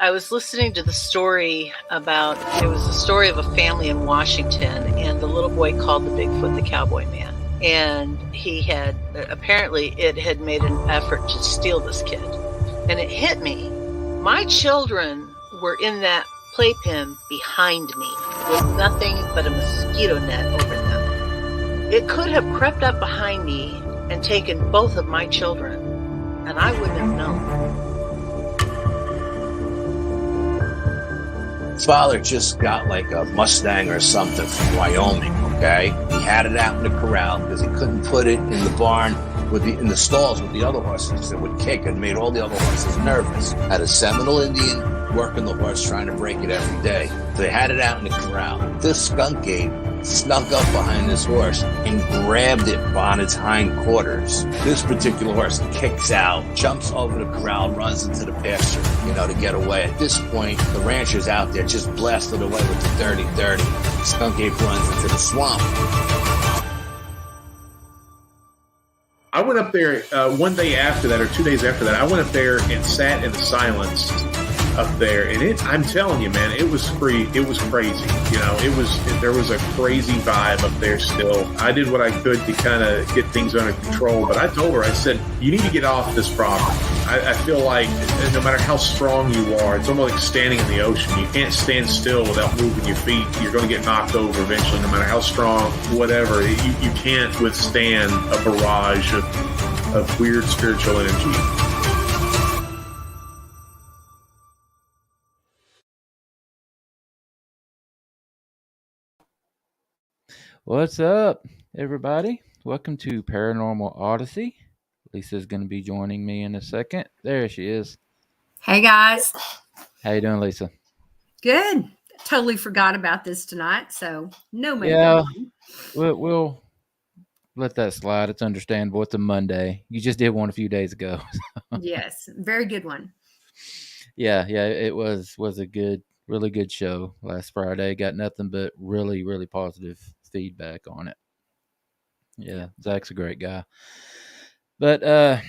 I was listening to the story about, it was a story of a family in Washington, and the little boy called the Bigfoot the Cowboy Man. And he had, apparently it had made an effort to steal this kid. And it hit me. My children were in that playpen behind me with nothing but a mosquito net over them. It could have crept up behind me and taken both of my children, and I wouldn't have known. Father just got like a Mustang or something from Wyoming, okay? He had it out in the corral because he couldn't put it in the barn in the stalls with the other horses that would kick and made all the other horses nervous. Had a Seminole Indian working the horse trying to break it every day. So they had it out in the corral. This skunk ape snuck up behind this horse and grabbed it on its hind quarters. This particular horse kicks out, jumps over the corral, runs into the pasture, to get away. At this point, the rancher's out there just blasted away with the dirty. Skunk ape runs into the swamp. I went up there one day after that, or 2 days after that. I went up there and sat in the silence up there, and I'm telling you, man, it was free. It was crazy. There was a crazy vibe up there still. I did what I could to kind of get things under control, but I told her, I said, you need to get off this property. I feel like no matter how strong you are, it's almost like standing in the ocean. You can't stand still without moving your feet. You're going to get knocked over eventually, no matter how strong, whatever. You can't withstand a barrage of weird spiritual energy. What's up, everybody? Welcome to Paranormal Odyssey. Lisa's going to be joining me in a second. There she is. Hey, guys. How you doing, Lisa? Good. Totally forgot about this tonight, so no makeup. Yeah, we'll let that slide. It's understandable. It's a Monday. You just did one a few days ago. Yes, very good one. Yeah, it was a really good show last Friday. Got nothing but really, really positive feedback on it. Yeah, Zach's a great guy. But as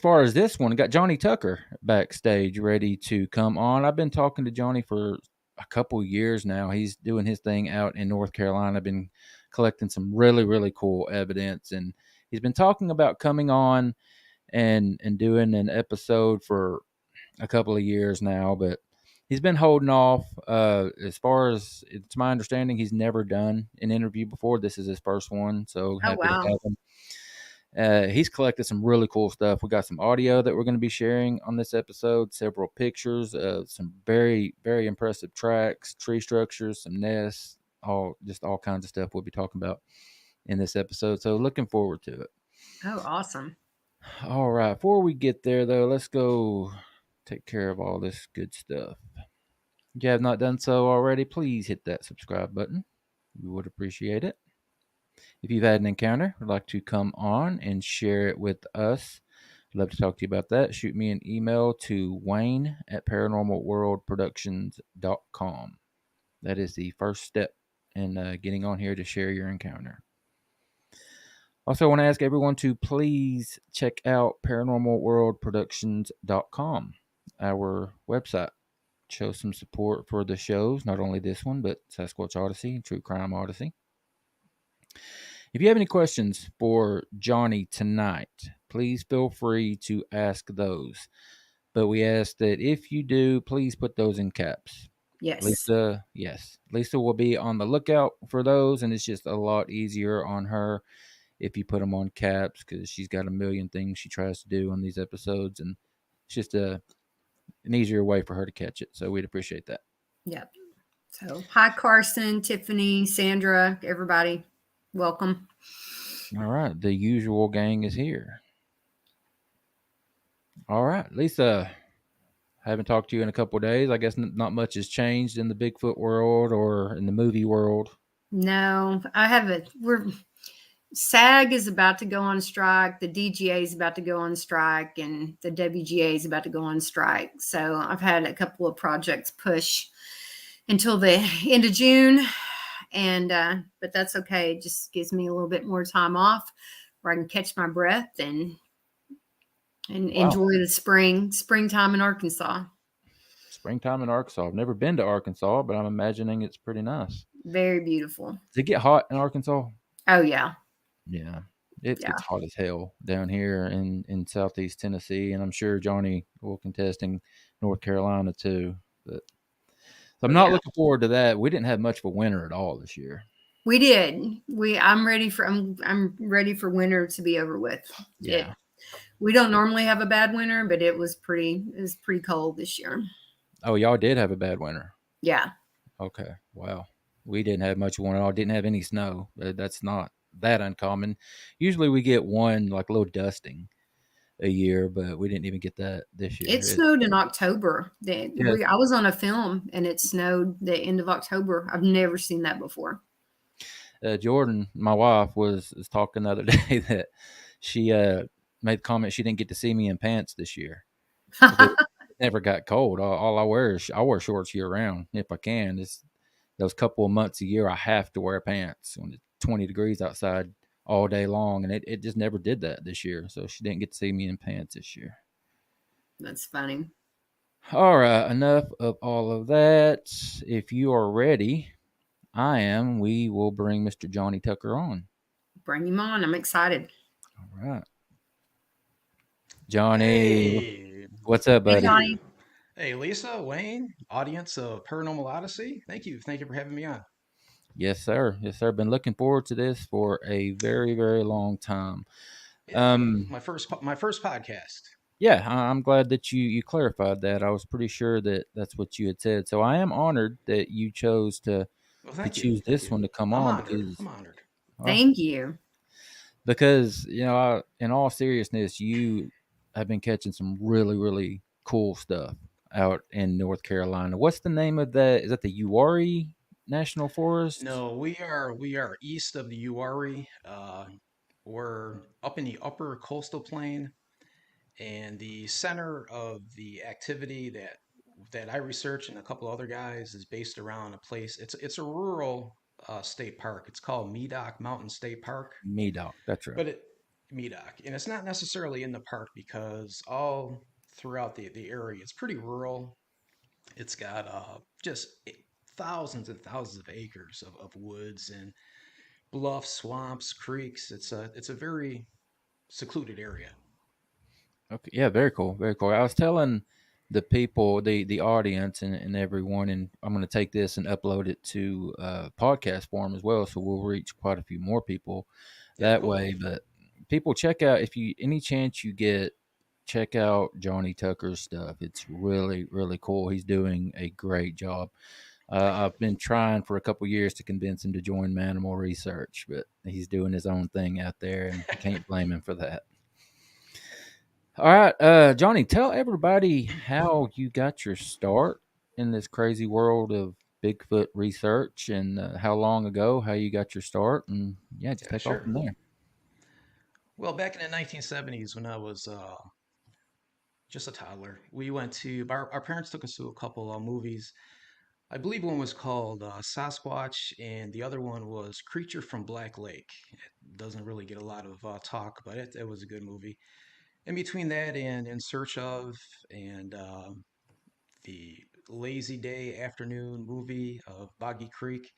far as this one, got Jonny Tucker backstage ready to come on. I've been talking to Jonny for a couple years now. He's doing his thing out in North Carolina. I've been collecting some really, really cool evidence, and he's been talking about coming on and doing an episode for a couple of years now, but he's been holding off. As far as it's my understanding, he's never done an interview before. This is his first one, so happy to have him. He's collected some really cool stuff. We got some audio that we're going to be sharing on this episode, several pictures, some very, very impressive tracks, tree structures, some nests, all kinds of stuff we'll be talking about in this episode. So looking forward to it. Oh, awesome. All right. Before we get there, though, let's go take care of all this good stuff. If you have not done so already, please hit that subscribe button. We would appreciate it. If you've had an encounter, would like to come on and share it with us, I'd love to talk to you about that. Shoot me an email to wayne@paranormalworldproductions.com. That is the first step in getting on here to share your encounter. Also, I want to ask everyone to please check out paranormalworldproductions.com, our website. Show some support for the shows, not only this one, but Sasquatch Odyssey and True Crime Odyssey. If you have any questions for Jonny tonight, please feel free to ask those. But we ask that if you do, please put those in caps. Yes. Lisa will be on the lookout for those, and it's just a lot easier on her if you put them on caps because she's got a million things she tries to do on these episodes, and it's just an easier way for her to catch it. So we'd appreciate that. Yep. So hi, Carson, Tiffany, Sandra, everybody. Welcome. All right. The usual gang is here. All right. Lisa, I haven't talked to you in a couple of days. I guess not much has changed in the Bigfoot world or in the movie world. No, I haven't. SAG is about to go on strike. The DGA is about to go on strike, and the WGA is about to go on strike. So I've had a couple of projects push until the end of June. But that's okay. It just gives me a little bit more time off where I can catch my breath and enjoy the springtime in Arkansas. springtime in Arkansas. I've never been to Arkansas, but I'm imagining it's pretty nice. Very beautiful. Does it get hot in Arkansas? Oh yeah. Yeah. It Yeah. gets hot as hell down here in southeast Tennessee, and I'm sure Johnny will contest in North Carolina too. But so I'm not looking forward to that. We didn't have much of a winter at all this year. We did. I'm ready for winter to be over with. Yeah. We don't normally have a bad winter, but it was pretty cold this year. Oh, y'all did have a bad winter. Yeah. Okay. Wow. We didn't have much of one at all. Didn't have any snow. That's not that uncommon. Usually we get one like a little dusting a year, but we didn't even get that this year. It snowed in October. I was on a film and it snowed the end of October. I've never seen that before. Jordan, my wife, was talking the other day that she made the comment she didn't get to see me in pants this year. It never got cold. All I wear shorts year round if I can. It's those couple of months a year I have to wear pants when it's 20 degrees outside all day long, and it just never did that this year. So she didn't get to see me in pants this year. That's funny. All right, enough of all of that. If you are ready, I am. We will bring Mr. Jonny Tucker on. Bring him on. I'm excited. All right. Johnny, hey. What's up, buddy? Hey, Johnny. Hey, Lisa, Wayne, audience of Paranormal Odyssey. Thank you for having me on. Yes, sir. Yes, sir. Been looking forward to this for a very, very long time. Yeah, my first podcast. Yeah, I'm glad that you clarified that. I was pretty sure that that's what you had said. So I am honored that you chose to choose this one to come on. I'm honored. Thank you. Because, in all seriousness, you have been catching some really, really cool stuff out in North Carolina. What's the name of that? Is that the Uwharrie National Forest? No, we are east of the Uwharrie. We're up in the upper coastal plain, and the center of the activity that I research and a couple other guys is based around a place. It's a rural state park. It's called Medoc Mountain State Park. Medoc, that's right. But Medoc, and it's not necessarily in the park because all throughout the area, it's pretty rural. It's got just thousands and thousands of acres of woods and bluffs, swamps, creeks. It's a very secluded area. Okay, yeah, very cool, very cool. I was telling the people, the audience, and everyone, and I'm going to take this and upload it to podcast form as well, so we'll reach quite a few more people that way. But people, check out, if you any chance you get, check out Jonny Tucker's stuff. It's really, really cool. He's doing a great job. I've been trying for a couple years to convince him to join Manimal Research, but he's doing his own thing out there, and I can't blame him for that. All right, Johnny, tell everybody how you got your start in this crazy world of Bigfoot research, and how long ago, how you got your start, and just take off from there. Well, back in the 1970s, when I was just a toddler, we went to our parents took us to a couple of movies. I believe one was called Sasquatch, and the other one was Creature from Black Lake. It doesn't really get a lot of talk, but it was a good movie. In between that and In Search Of, and the Lazy Day afternoon movie of Boggy Creek,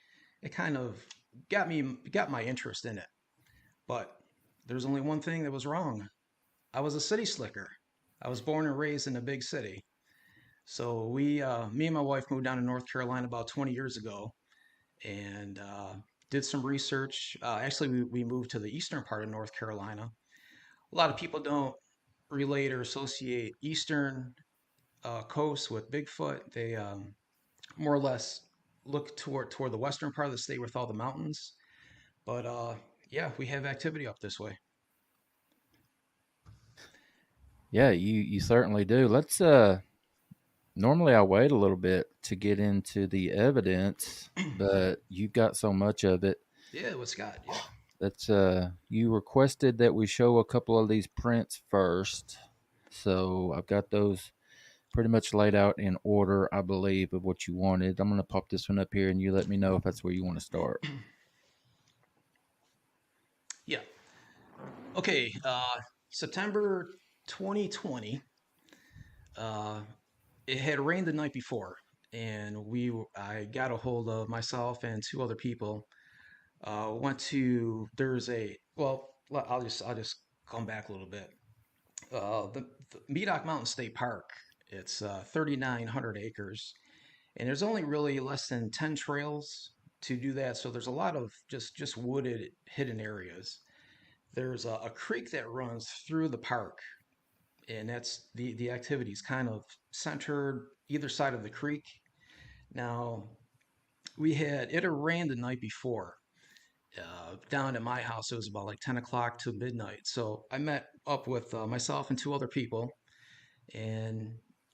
it kind of got my interest in it. But there's only one thing that was wrong. I was a city slicker. I was born and raised in a big city. So me and my wife moved down to North Carolina about 20 years ago, and did some research. Actually, we moved to the eastern part of North Carolina. A lot of people don't relate or associate eastern coast with Bigfoot. They more or less look toward the western part of the state with all the mountains. But we have activity up this way. Yeah, you certainly do. Let's normally I wait a little bit to get into the evidence, but you've got so much of it. Yeah, what's got? Yeah. That's you requested that we show a couple of these prints first. So I've got those pretty much laid out in order, I believe, of what you wanted. I'm going to pop this one up here, and you let me know if that's where you want to start. Yeah. Okay. September 2020. it had rained the night before, and I got a hold of myself and two other people. Went to there's a well, I'll just come back a little bit. The Medoc Mountain State Park. It's 3,900 acres, and there's only really less than 10 trails to do that. So there's a lot of just wooded hidden areas. There's a creek that runs through the park, and that's the activities kind of centered either side of the creek. Now it had rained the night before. Down at my house, it was about like 10 o'clock to midnight. So I met up with myself and two other people, and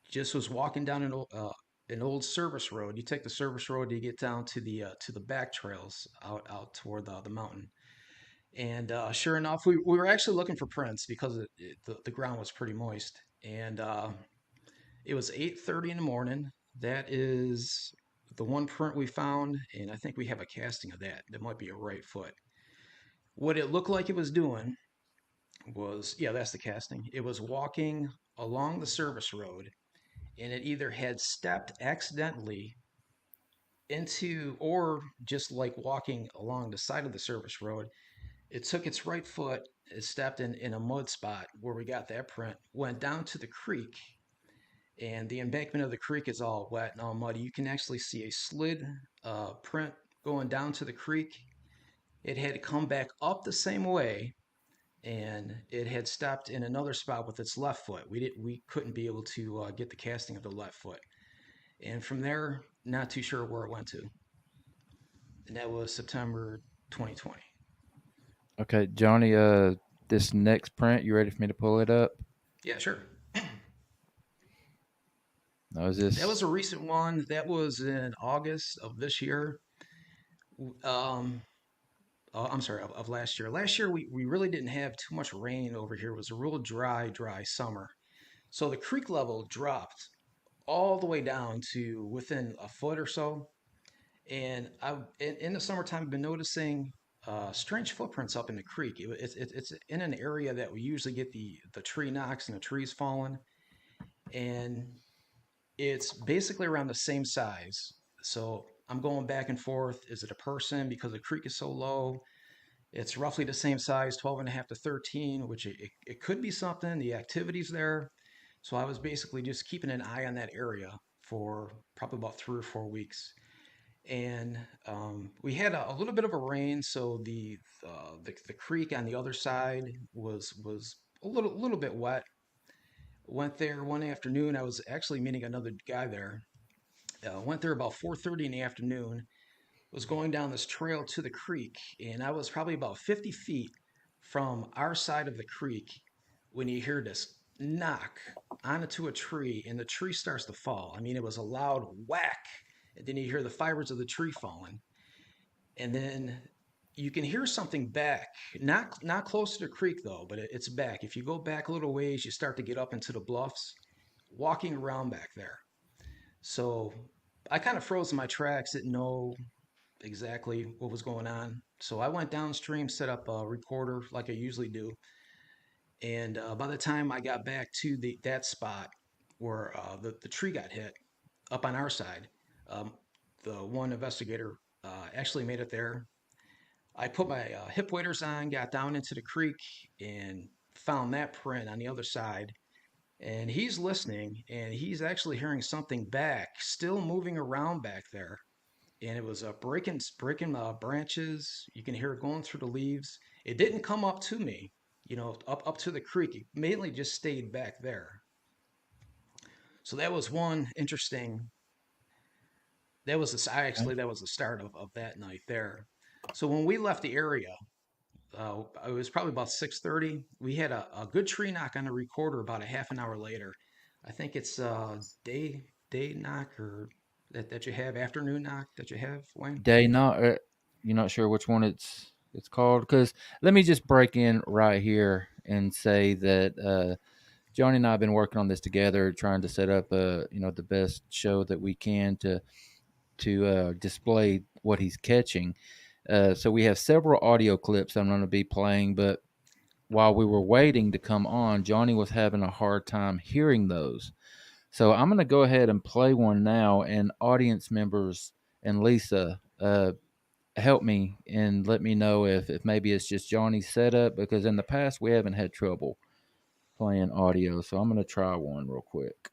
just was walking down an old service road. You take the service road to get down to the back trails out toward the mountain. And sure enough, we were actually looking for prints because the ground was pretty moist. And it was 8:30 in the morning. That is the one print we found, and I think we have a casting of that. That might be a right foot. What it looked like it was doing was, yeah, that's the casting. It was walking along the service road, and it either had stepped accidentally into, or just like walking along the side of the service road, it took its right foot, it stepped in a mud spot where we got that print, went down to the creek, and the embankment of the creek is all wet and all muddy. You can actually see a slid print going down to the creek. It had come back up the same way, and it had stopped in another spot with its left foot. We couldn't be able to get the casting of the left foot, and from there, not too sure where it went to. And that was September 2020. Okay, Johnny, this next print, you ready for me to pull it up? Yeah, sure. That was a recent one. That was in August of this year. I'm sorry, of last year. Last year, we really didn't have too much rain over here. It was a real dry summer. So the creek level dropped all the way down to within a foot or so. And in the summertime, I've been noticing strange footprints up in the creek. It's in an area that we usually get the tree knocks and the trees falling. And it's basically around the same size. So I'm going back and forth. Is it a person? Because the creek is so low. It's roughly the same size, 12 and a half to 13, which it could be something. The activity's there. So I was basically just keeping an eye on that area for probably about 3 or 4 weeks. And we had a little bit of a rain, so the creek on the other side was a little bit wet. Went there one afternoon. I was actually meeting another guy there. Went there about 4:30 in the afternoon. Was going down this trail to the creek, and I was probably about 50 feet from our side of the creek when you hear this knock onto a tree, and the tree starts to fall. I mean, it was a loud whack, and then you hear the fibers of the tree falling, and then you can hear something back, not close to the creek though, but it's back. If you go back a little ways, you start to get up into the bluffs, walking around back there. So I kind of froze in my tracks, didn't know exactly what was going on. So I went downstream, set up a recorder like I usually do. And by the time I got back to that spot where the tree got hit up on our side, the one investigator actually made it there. I put my hip waders on, got down into the creek, and found that print on the other side. And he's listening, and he's actually hearing something back, still moving around back there. And it was breaking branches. You can hear it going through the leaves. It didn't come up to me, up to the creek. It mainly just stayed back there. So that was one interesting. That was the start of that night there. So when we left the area, it was probably about 6:30. We had a good tree knock on the recorder about a half an hour later. I think it's day knock or that you have, afternoon knock that you have, Wayne? Day knock. You're not sure which one it's called? Because let me just break in right here and say that Johnny and I have been working on this together, trying to set up the best show that we can to display what he's catching. So we have several audio clips I'm going to be playing, but while we were waiting to come on, Johnny was having a hard time hearing those. So I'm going to go ahead and play one now, and audience members and Lisa, help me and let me know if maybe it's just Johnny's setup, because in the past we haven't had trouble playing audio. So I'm going to try one real quick.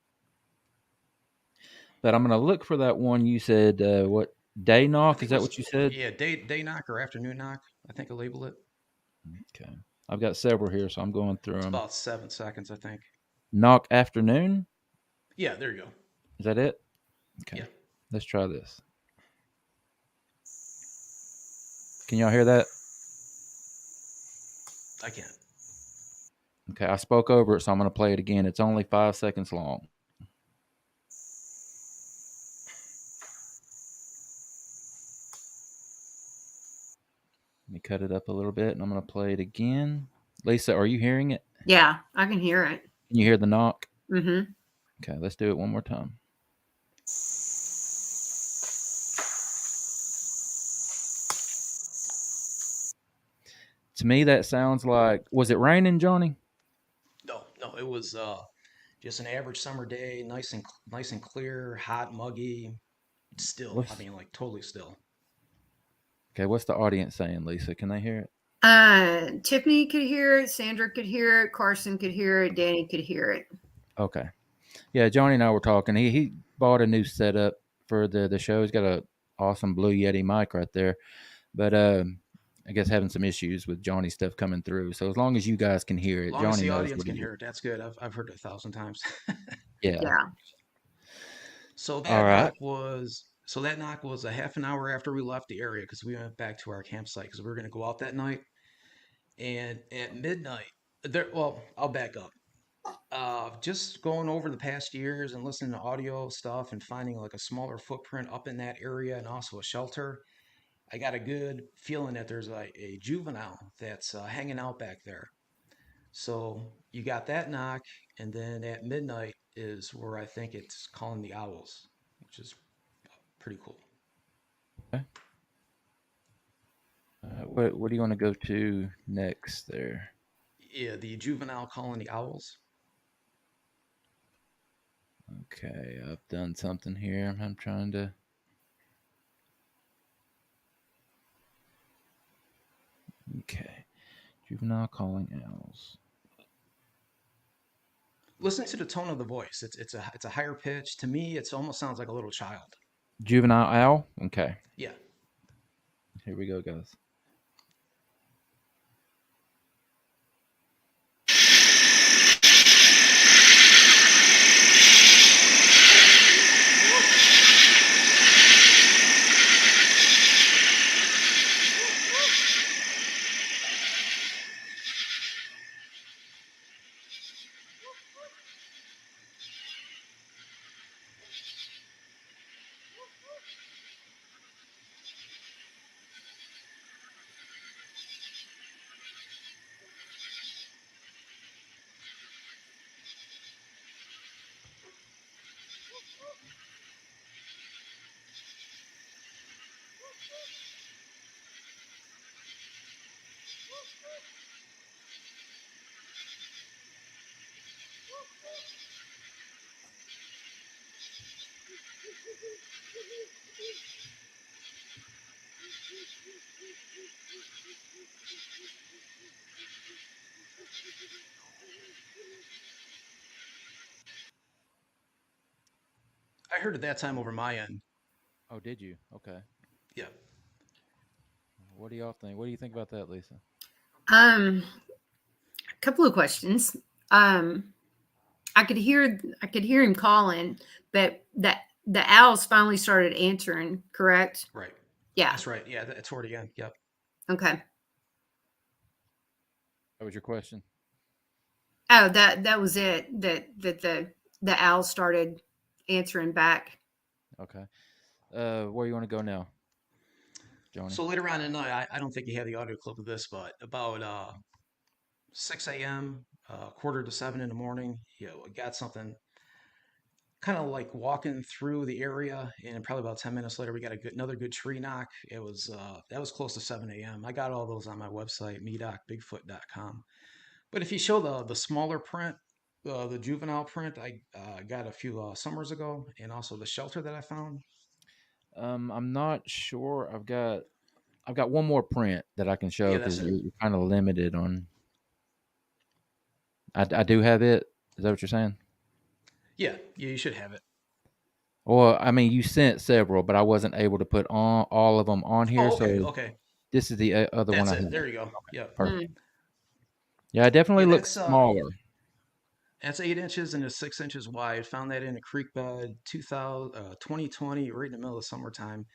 But I'm going to look for that one you said, what, day knock? Is that what you said? Yeah, day knock or afternoon knock, I think I label it. Okay. I've got several here, so I'm going through It's them. about 7 seconds, I think. Knock afternoon? Yeah, there you go. Is that it? Okay. Yeah. Let's try this. Can y'all hear that? I can't. Okay, I spoke over it, so I'm going to play it again. It's only 5 seconds long. Let me cut it up a little bit, and I'm going to play it again. Lisa, are you hearing it? Yeah, I can hear it. Can you hear the knock? Mm-hmm. Okay, let's do it one more time. To me, that sounds like, was it raining, Johnny? No, it was just an average summer day, nice and clear, hot, muggy, still. I mean, like totally still. Okay, what's the audience saying, Lisa? Can they hear it? Tiffany could hear it. Sandra could hear it. Carson could hear it. Danny could hear it. Okay. Yeah, Johnny and I were talking. He bought a new setup for the show. He's got a awesome Blue Yeti mic right there. But I guess having some issues with Johnny's stuff coming through. So as long as you guys can hear it, As long Johnny as the knows audience what can he hear it, that's good. I've heard it 1,000 times. Yeah. So that All right. knock was a half an hour after we left the area because we went back to our campsite because we were going to go out that night. And at midnight, I'll back up. Just going over the past years and listening to audio stuff and finding like a smaller footprint up in that area and also a shelter, I got a good feeling that there's a juvenile that's hanging out back there. So you got that knock, and then at midnight is where I think it's calling the owls, which is pretty cool. Okay. What do you want to go to next there? Yeah, the juvenile calling the owls. Okay, I've done something here. I'm trying to. Okay, juvenile calling owls. Listen to the tone of the voice. It's a higher pitch. To me, it almost sounds like a little child. Juvenile owl? Okay. Yeah. Here we go, guys. I heard at that time over my end. Oh, did you? Okay. Yeah. What do y'all think? What do you think about that, Lisa? A couple of questions. I could hear him calling, but that the owls finally started answering, correct? Right. Yeah. That's right. Yeah, that's toward the end. Yep. Okay. That was your question? Oh, that was it. That the owls started answering back. Okay. Where you want to go now, Johnny? So later on in the night, I don't think you have the audio clip of this, but about 6 a.m., quarter to 7 in the morning, we got something kind of like walking through the area, and probably about 10 minutes later, we got another good tree knock. It was that was close to 7 a.m. I got all those on my website, me.bigfoot.com. But if you show the smaller print, The juvenile print I got a few summers ago, and also the shelter that I found. I'm not sure. I've got one more print that I can show Yeah, that's because it. you're kind of limited on. I do have it. Is that what you're saying? Yeah, yeah, you should have it. Well, I mean, you sent several, but I wasn't able to put on all of them on here. Oh, okay, So okay. this is the other one That's I it. have. There you go. Yep. Perfect. Mm. Yeah, it definitely Yeah, looks smaller. that's 8 inches and it's 6 inches wide. Found that in a creek bed, 2020, right in the middle of summertime.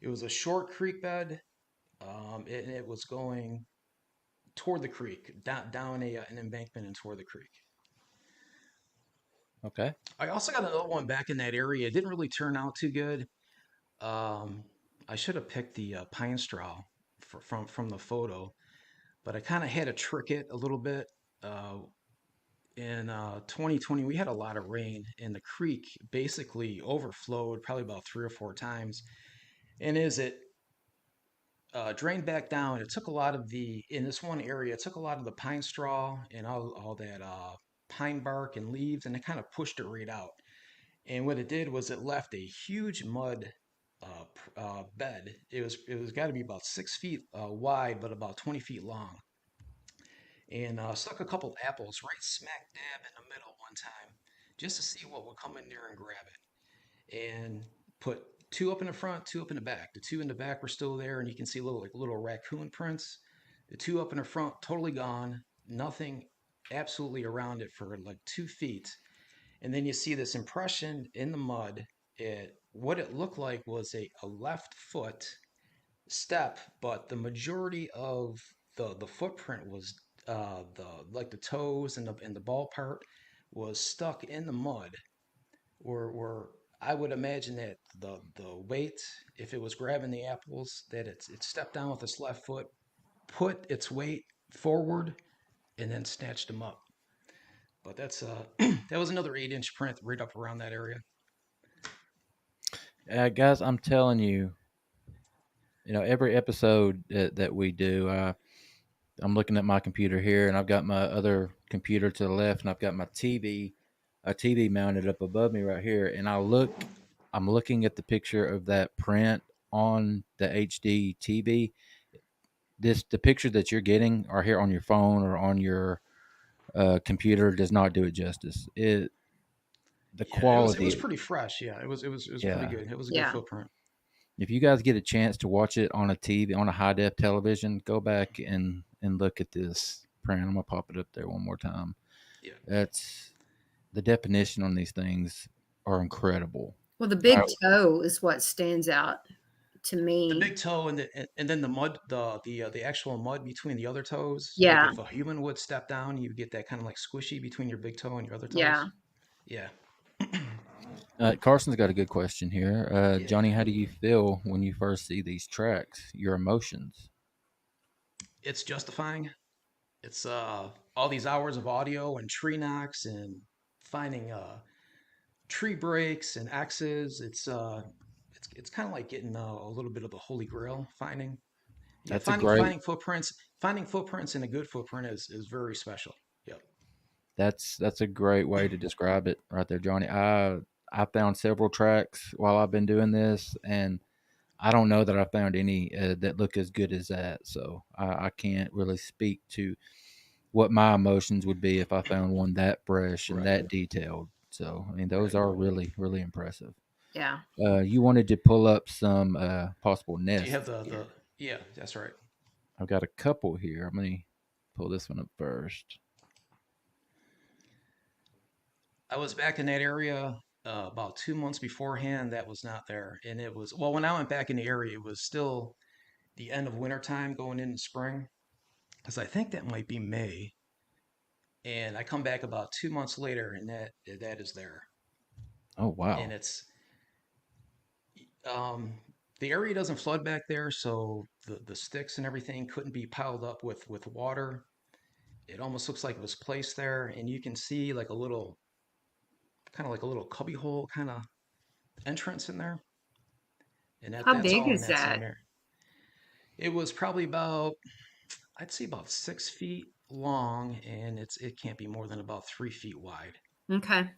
It was a short creek bed. It was going toward the creek, down an embankment and toward the creek. Okay. I also got another one back in that area. It didn't really turn out too good. Um, I should have picked the pine straw from the photo, but I kind of had to trick it a little bit. Uh, in 2020, we had a lot of rain, and the creek basically overflowed probably about 3 or 4 times. And as it drained back down, it took a lot of in this one area, it took a lot of the pine straw and all that pine bark and leaves, and it kind of pushed it right out. And what it did was it left a huge mud bed. It was got to be about 6 feet wide, but about 20 feet long. And stuck a couple apples right smack dab in the middle one time, just to see what would come in there and grab it. And put two up in the front, two up in the back. The two in the back were still there, and you can see little raccoon prints. The two up in the front totally gone, nothing absolutely around it for like 2 feet. And then you see this impression in the mud. What it looked like was a left foot step, but the majority of the footprint was the like the toes and the ball part was stuck in the mud. Where I would imagine that the weight, if it was grabbing the apples, that it stepped down with its left foot, put its weight forward, and then snatched them up. But that's that was another 8 inch print right up around that area. Guys, I'm telling you, every episode that we do, I'm looking at my computer here, and I've got my other computer to the left, and I've got my a TV mounted up above me right here, and I'm looking at the picture of that print on the HD TV. The picture that you're getting, or here on your phone or on your computer, does not do it justice. The Yeah, it was quality, pretty fresh. Yeah, it was pretty yeah. good. It was a good Yeah. footprint. If you guys get a chance to watch it on a TV, on a high def television, go back and look at this print. I'm gonna pop it up there one more time. Yeah. That's the definition on these things are incredible. Well, the big I- toe is what stands out to The me. big toe and then the mud, the actual mud between the other toes. Like Yeah. if a human would step down, you get that kind of like squishy between your big toe and your other toes. Yeah. Yeah. Carson's got a good question here. Yeah. Johnny, how do you feel when you first see these tracks? Your emotions? It's justifying. It's all these hours of audio and tree knocks and finding tree breaks and X's. It's kind of like getting a little bit of the holy grail finding. Yeah, That's a finding great. finding footprints in a good footprint is very special. Yep. That's a great way to describe it right there, Johnny. I found several tracks while I've been doing this, and I don't know that I found any that look as good as that. So I can't really speak to what my emotions would be if I found one that fresh and Right. that detailed. So I mean, those Right. are really really impressive. Yeah. You wanted to pull up some possible Do nests. you have the Yeah. yeah, that's right. I've got a couple here. I'm gonna pull this one up first. I was back in that area about 2 months beforehand. That was not there, and it was well when I went back in the area, it was still the end of winter time, going into spring, because I think that might be May. And I come back about 2 months later, and that is there, Oh wow, and it's um, the area doesn't flood back there, so the sticks and everything couldn't be piled up with water. It almost looks like it was placed there, and you can see like a little kind of like a little cubby hole kind of entrance in there, and How that's big all in is that same that? area. It was probably about I'd say about 6 feet long, and it can't be more than about 3 feet wide. Okay.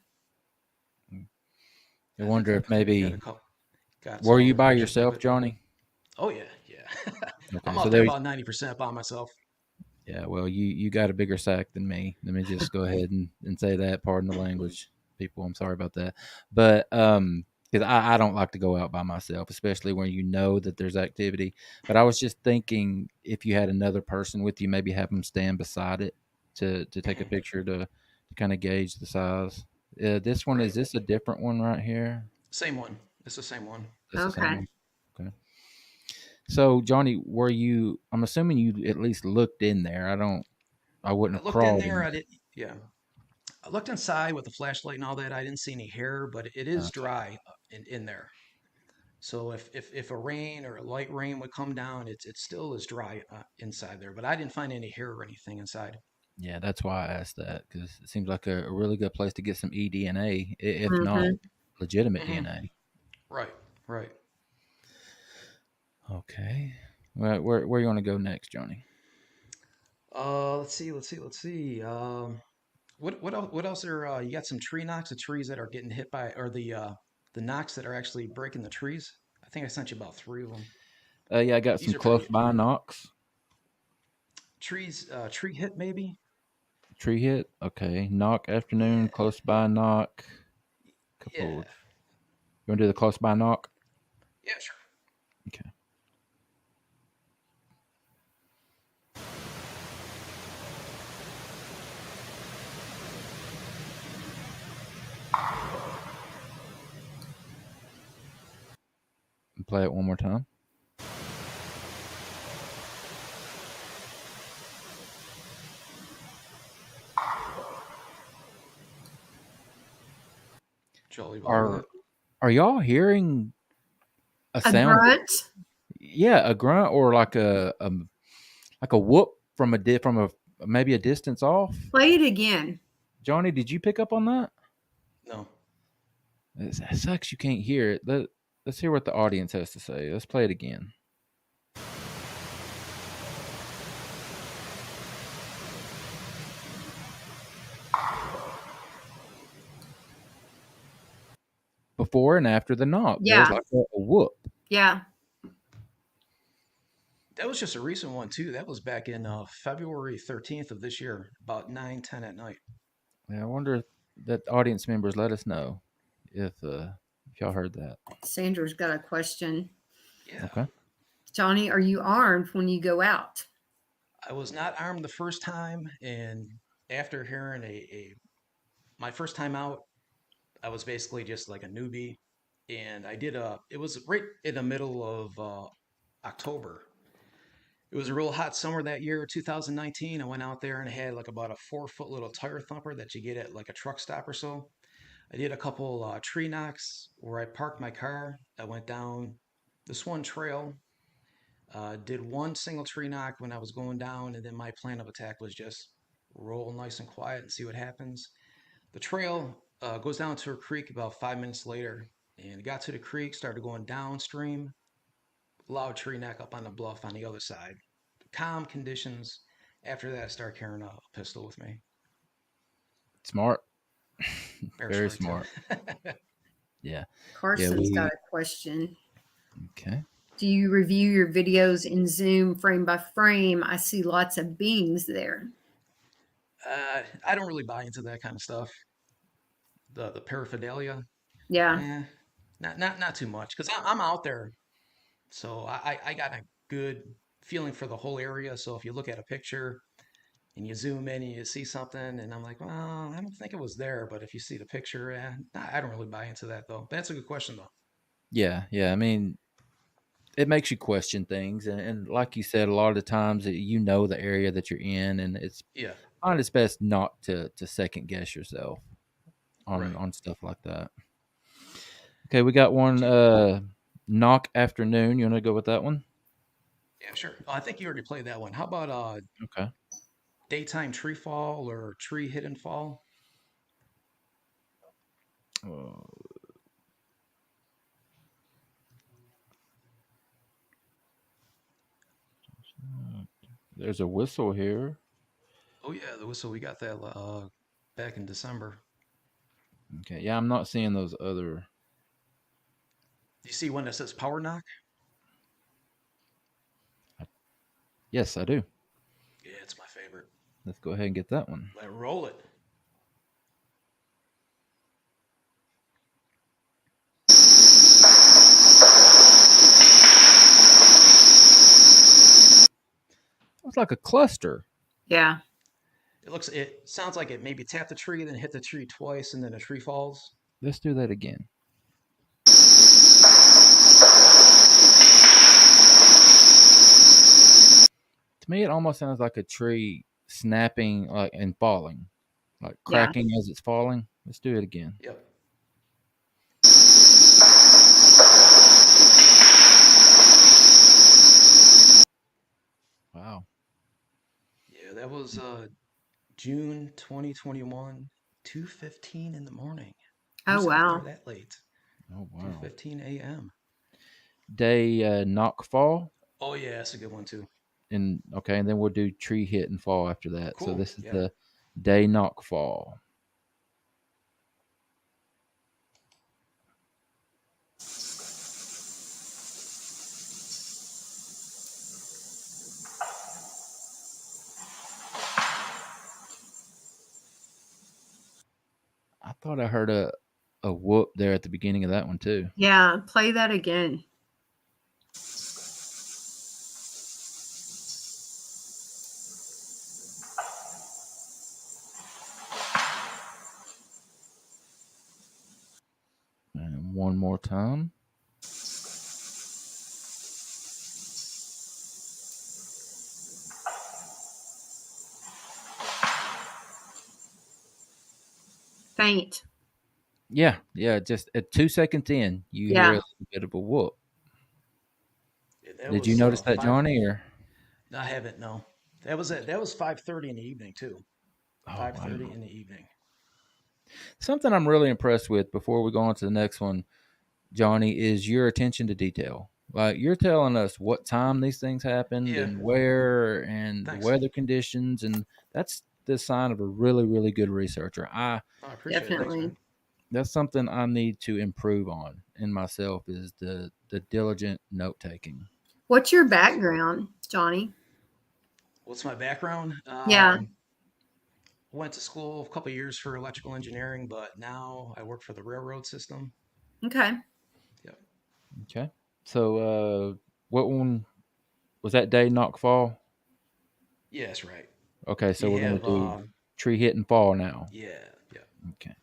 I wonder if I think we got maybe a couple. Got some were you other by pictures of yourself, it. Johnny? Oh yeah, yeah. I'm Okay, so out there there. about 90% by myself. Yeah, well, you got a bigger sack than me. Let me just go ahead and say that. Pardon the language, people. I'm sorry about that. But because I don't like to go out by myself, especially when you know that there's activity. But I was just thinking if you had another person with you, maybe have them stand beside it to take a picture to kind of gauge the size. This one, is Right. this a different one right here? Same one. It's the same one. It's the same Okay. one. Okay. So Johnny, were you? I'm assuming you at least looked in there. I wouldn't I have looked in crawled there. in. I did. Yeah. I looked inside with the flashlight and all that. I didn't see any hair, but it is Okay. dry in there. So if a rain or a light rain would come down, it still is dry inside there. But I didn't find any hair or anything inside. Yeah, that's why I asked that because it seems like a really good place to get some eDNA, if not Mm-hmm. legitimate Hmm. DNA. Right. Right. Okay. Well, where you want to go next, Johnny? Let's see. Let's see. Let's see. What else? What else are you got some tree knocks, the trees that are getting hit by, or the knocks that are actually breaking the trees? I think I sent you about three of them. Yeah, I got These some are close pretty by knocks. trees. Tree hit maybe. Tree hit. Okay. Knock afternoon. Yeah. Close by knock. Couple. Yeah. You want to do the close by knock? Yeah. Sure. Okay. Play it one more time. Jolly well with Are it. Are y'all hearing a A sound? grunt. Yeah, a grunt or like a whoop from from a maybe a distance off. Play it again. Johnny, did you pick up on that? No. It sucks you can't hear it. Let's hear what the audience has to say. Let's play it again. Before and after the knock, there's Yeah. like a whoop. Yeah. That was just a recent one too. That was back in February 13th of this year, about 9:10 at night. Yeah, I wonder if that audience members let us know if y'all heard that. Sandra's got a question. Yeah. Okay. Johnny, are you armed when you go out? I was not armed the first time, and after hearing my first time out, I was basically just like a newbie, and I did a. It was right in the middle of October. It was a real hot summer that year, 2019. I went out there and I had like about a 4 foot little tire thumper that you get at like a truck stop or so. I did a couple tree knocks where I parked my car. I went down this one trail, did one single tree knock when I was going down, and then my plan of attack was just roll nice and quiet and see what happens. The trail goes down to a creek about 5 minutes later, and it got to the creek, started going downstream. Loud tree knock up on the bluff on the other side. Calm conditions. After that, I started carrying a pistol with me. Smart. Very Very smart too. smart. Yeah. Carson's got we a question. okay. Do you review your videos in Zoom frame by frame? I see lots of beings there. I don't really buy into that kind of stuff. The paraphernalia, Yeah. not too much because I'm out there, so I got a good feeling for the whole area. So if you look at a picture and you zoom in and you see something, and I'm like, well, I don't think it was there, but if you see the picture, I don't really buy into that though. That's a good question though. Yeah, yeah. I mean, it makes you question things, and like you said, a lot of the times you know the area that you're in, and Yeah, it's best not to second guess yourself right. on stuff like that. Okay, we got one knock afternoon. You want to go with that one? Yeah, sure. I think you already played that one. How about Okay. daytime tree fall or tree hidden fall? Uh, There's a whistle here. Oh yeah, the whistle, we got that back in December. Okay, yeah, I'm not seeing those other. Do you see one that says power knock? Yes, I do. Yeah, it's my favorite. Let's go ahead and get that one. Let roll it. It's like a cluster. Yeah. It sounds like it maybe tapped the tree, then hit the tree twice, and then a tree falls. Let's do that again. To me, it almost sounds like a tree snapping and falling, like cracking as it's falling. Let's do it again. Yep. Wow. Yeah, that was June 2021, 2:15 in the morning. Oh, Who's out wow. there that late? Oh, wow. 2:15 a.m. Day knock fall. Oh yeah, that's a good one too. And then we'll do tree hit and fall after that. So Cool, this is yeah. the day knock fall. I thought I heard a whoop there at the beginning of that one too. Yeah. Play that again. And one more time. Faint. Yeah. Just at 2 seconds in, you hear a little bit of a whoop. Yeah, Did you notice that, Johnny? Or No, I haven't. No, that was 5:30 in the evening too. 5:30 wow. in the evening. Something I'm really impressed with before we go on to the next one, Johnny, is your attention to detail. Like, you're telling us what time these things happened and where and the weather conditions, and that's the sign of a really, really good researcher. I appreciate Definitely. it. Thanks, That's something I need to improve on in myself, is the diligent note taking. What's your background, Johnny? What's my background? Yeah. Went to school a couple of years for electrical engineering, but now I work for the railroad system. Okay. Yep. Okay. So what one was that day knock fall? Yeah, that's right. Okay, so We we're going have, to do tree hit and fall now. Yeah. Okay.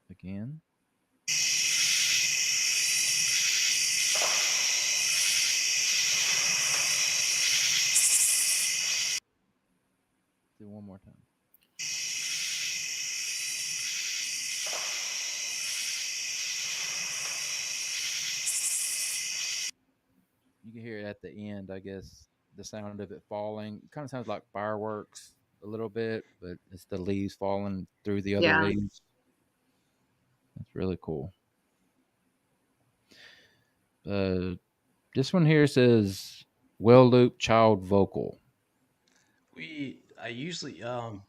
Again. Do one more time. You can hear it at the end, I guess, the sound of it falling. It kind of sounds like fireworks a little bit, but it's the leaves falling through the other leaves. That's really cool. This one here says well loop child vocal. I usually the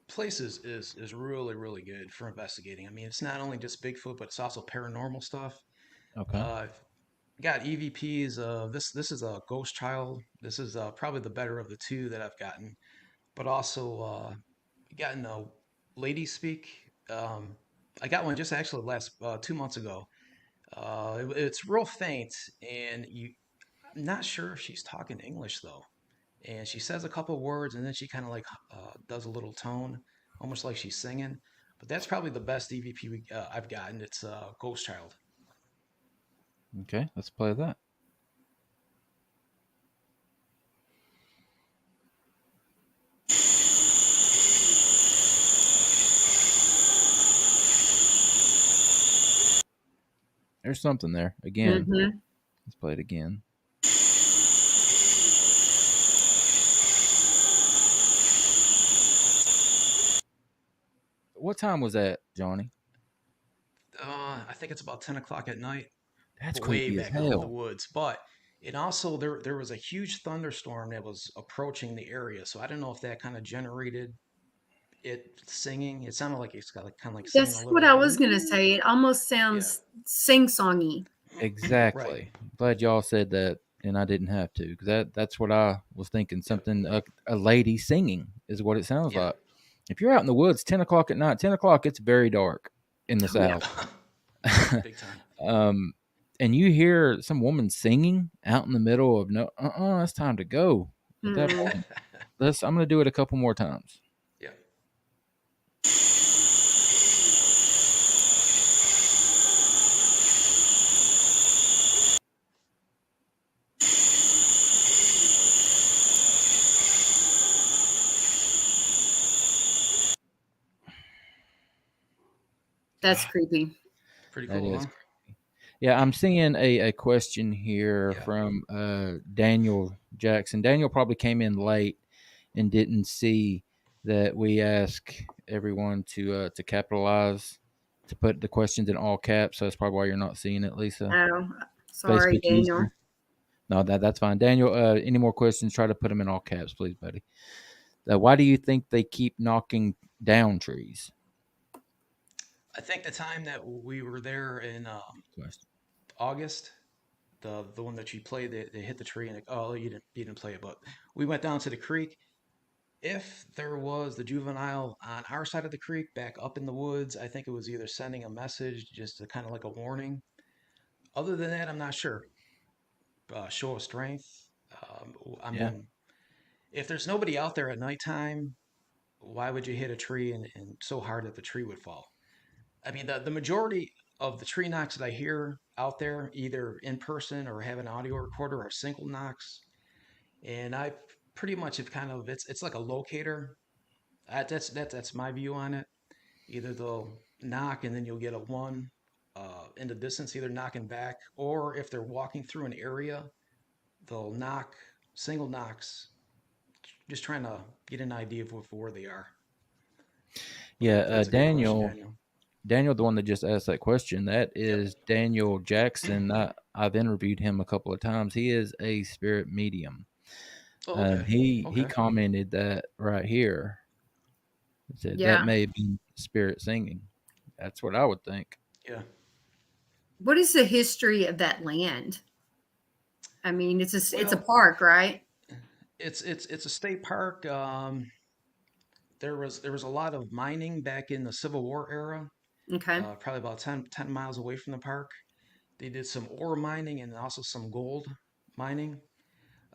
place is really, really good for investigating. I mean, it's not only just Bigfoot, but it's also paranormal stuff. Okay. I've got EVPs. This is a ghost child. This is probably the better of the two that I've gotten, but also gotten a lady speak. I got one just actually last 2 months ago. It's real faint, and I'm not sure if she's talking English though. And she says a couple words, and then she kind of like does a little tone, almost like she's singing. But that's probably the best EVP I've gotten. It's Ghost Child. Okay, let's play that. There's something there. Again. Mm-hmm. Let's play it again. What time was that, Johnny? I think it's about 10 o'clock at night, That's but way creepy as back out in the hell. woods. But it also there was a huge thunderstorm that was approaching the area, so I don't know if that kind of generated it singing. It sounded like it's got like kind of like singing a That's what little. I was going to say. It almost Yeah, sounds sing-songy. right. Exactly. Glad y'all said that, and I didn't have to, because that's what I was thinking. Yep. Something a lady singing is what it sounds Yeah. like. If you're out in the woods, 10 o'clock at night, 10 o'clock, it's very dark in the Oh, yeah. South. Big time. And you hear some woman singing out in the middle of no, it's time to go. At that Mm. point, I'm going to do it a couple more times. Yeah. That's creepy. Pretty That cool, is huh? creepy. Yeah, I'm seeing a question here Yeah. from Daniel Jackson. Daniel probably came in late and didn't see that we ask everyone to capitalize, to put the questions in all caps. So that's probably why you're not seeing it, Lisa. Oh, sorry, Facebook Daniel. user. No, that's fine. Daniel, any more questions? Try to put them in all caps, please, buddy. Why do you think they keep knocking down trees? I think the time that we were there in Question. August, the one that you played, they hit the tree and oh, you didn't play it, but we went down to the creek. If there was the juvenile on our side of the creek back up in the woods, I think it was either sending a message just to kind of like a warning. Other than that, I'm not sure. Show of strength. I Yeah. mean, if there's nobody out there at nighttime, why would you hit a tree and so hard that the tree would fall? I mean, the majority of the tree knocks that I hear out there, either in person or have an audio recorder, are single knocks. And I pretty much have kind of it's like a locator. That's my view on it. Either they'll knock and then you'll get a one in the distance, either knocking back, or if they're walking through an area, they'll knock single knocks, just trying to get an idea of where they are. Yeah, That's a good question, Daniel. Daniel. Daniel, the one that just asked that question, that Yep. is Daniel Jackson. I've interviewed him a couple of times. He is a spirit medium. Oh, okay. He Okay. commented that right here. He said that Yeah. may have been spirit singing. That's what I would think. Yeah. What is the history of that land? I mean, it's a Well, park, right? it's a state park. There was a lot of mining back in the Civil War era. Okay. Probably about 10 miles away from the park. They did some ore mining and also some gold mining.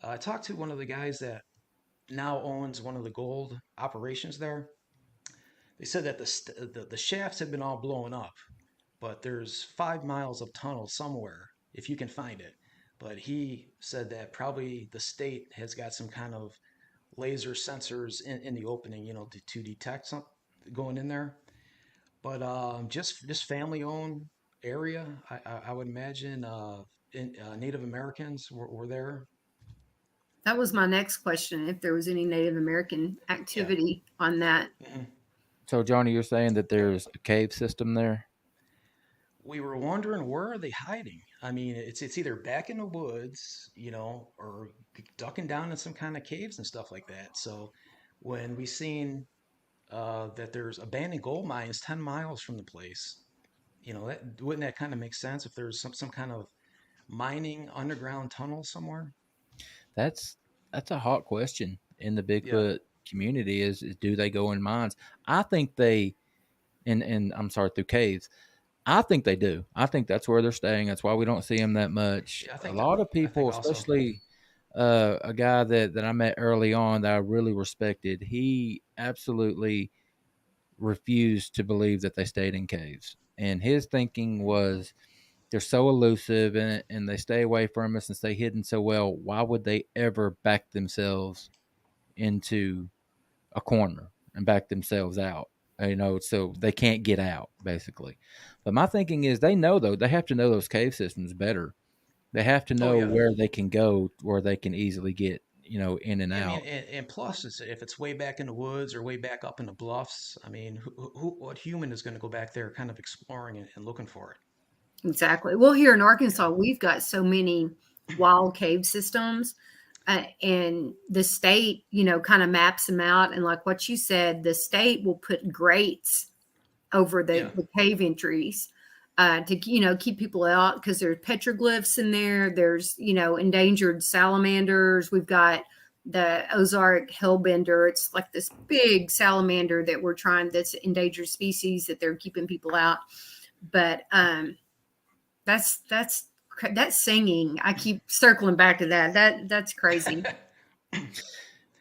I talked to one of the guys that now owns one of the gold operations there. They said that the shafts have been all blown up, but there's 5 miles of tunnel somewhere if you can find it. But he said that probably the state has got some kind of laser sensors in the opening, to detect something going in there. But just family owned area, I would imagine Native Americans were there. That was my next question. If there was any Native American Yeah. activity on that. Mhm. So, Johnny, you're saying that there's a cave system there? We were wondering, where are they hiding? I mean, it's either back in the woods, or ducking down in some kind of caves and stuff like that. So when we seen that there's abandoned gold mines 10 miles from the place, wouldn't that kind of make sense if there's some kind of mining underground tunnel somewhere? That's a hot question in the Yeah. Bigfoot community. Is do they go in mines? I think they, and I'm sorry, through caves. I think they do. I think that's where they're staying. That's why we don't see them that much. Yeah, A lot of I think people, also. especially a guy that I met early on that I really respected, he absolutely refused to believe that they stayed in caves. And his thinking was they're so elusive and they stay away from us and stay hidden so well. Why would they ever back themselves into a corner and back themselves out? So they can't get out, basically. But my thinking is they know, though, they have to know those cave systems better. They have to Oh know yeah. where they can go, where they can easily get in and Yeah, I mean, out. and plus, if it's way back in the woods or way back up in the bluffs, I mean, what human is going to go back there kind of exploring and looking for it? Exactly. Well, here in Yeah. Arkansas, we've got so many wild cave systems, and the state, kind of maps them out. And like what you said, the state will put grates over Yeah. the cave entries to keep people out, because there's petroglyphs in there. There's endangered salamanders. We've got the Ozark hellbender. It's like this big salamander that's endangered species that they're keeping people out. But that's singing. I keep circling back to that's crazy.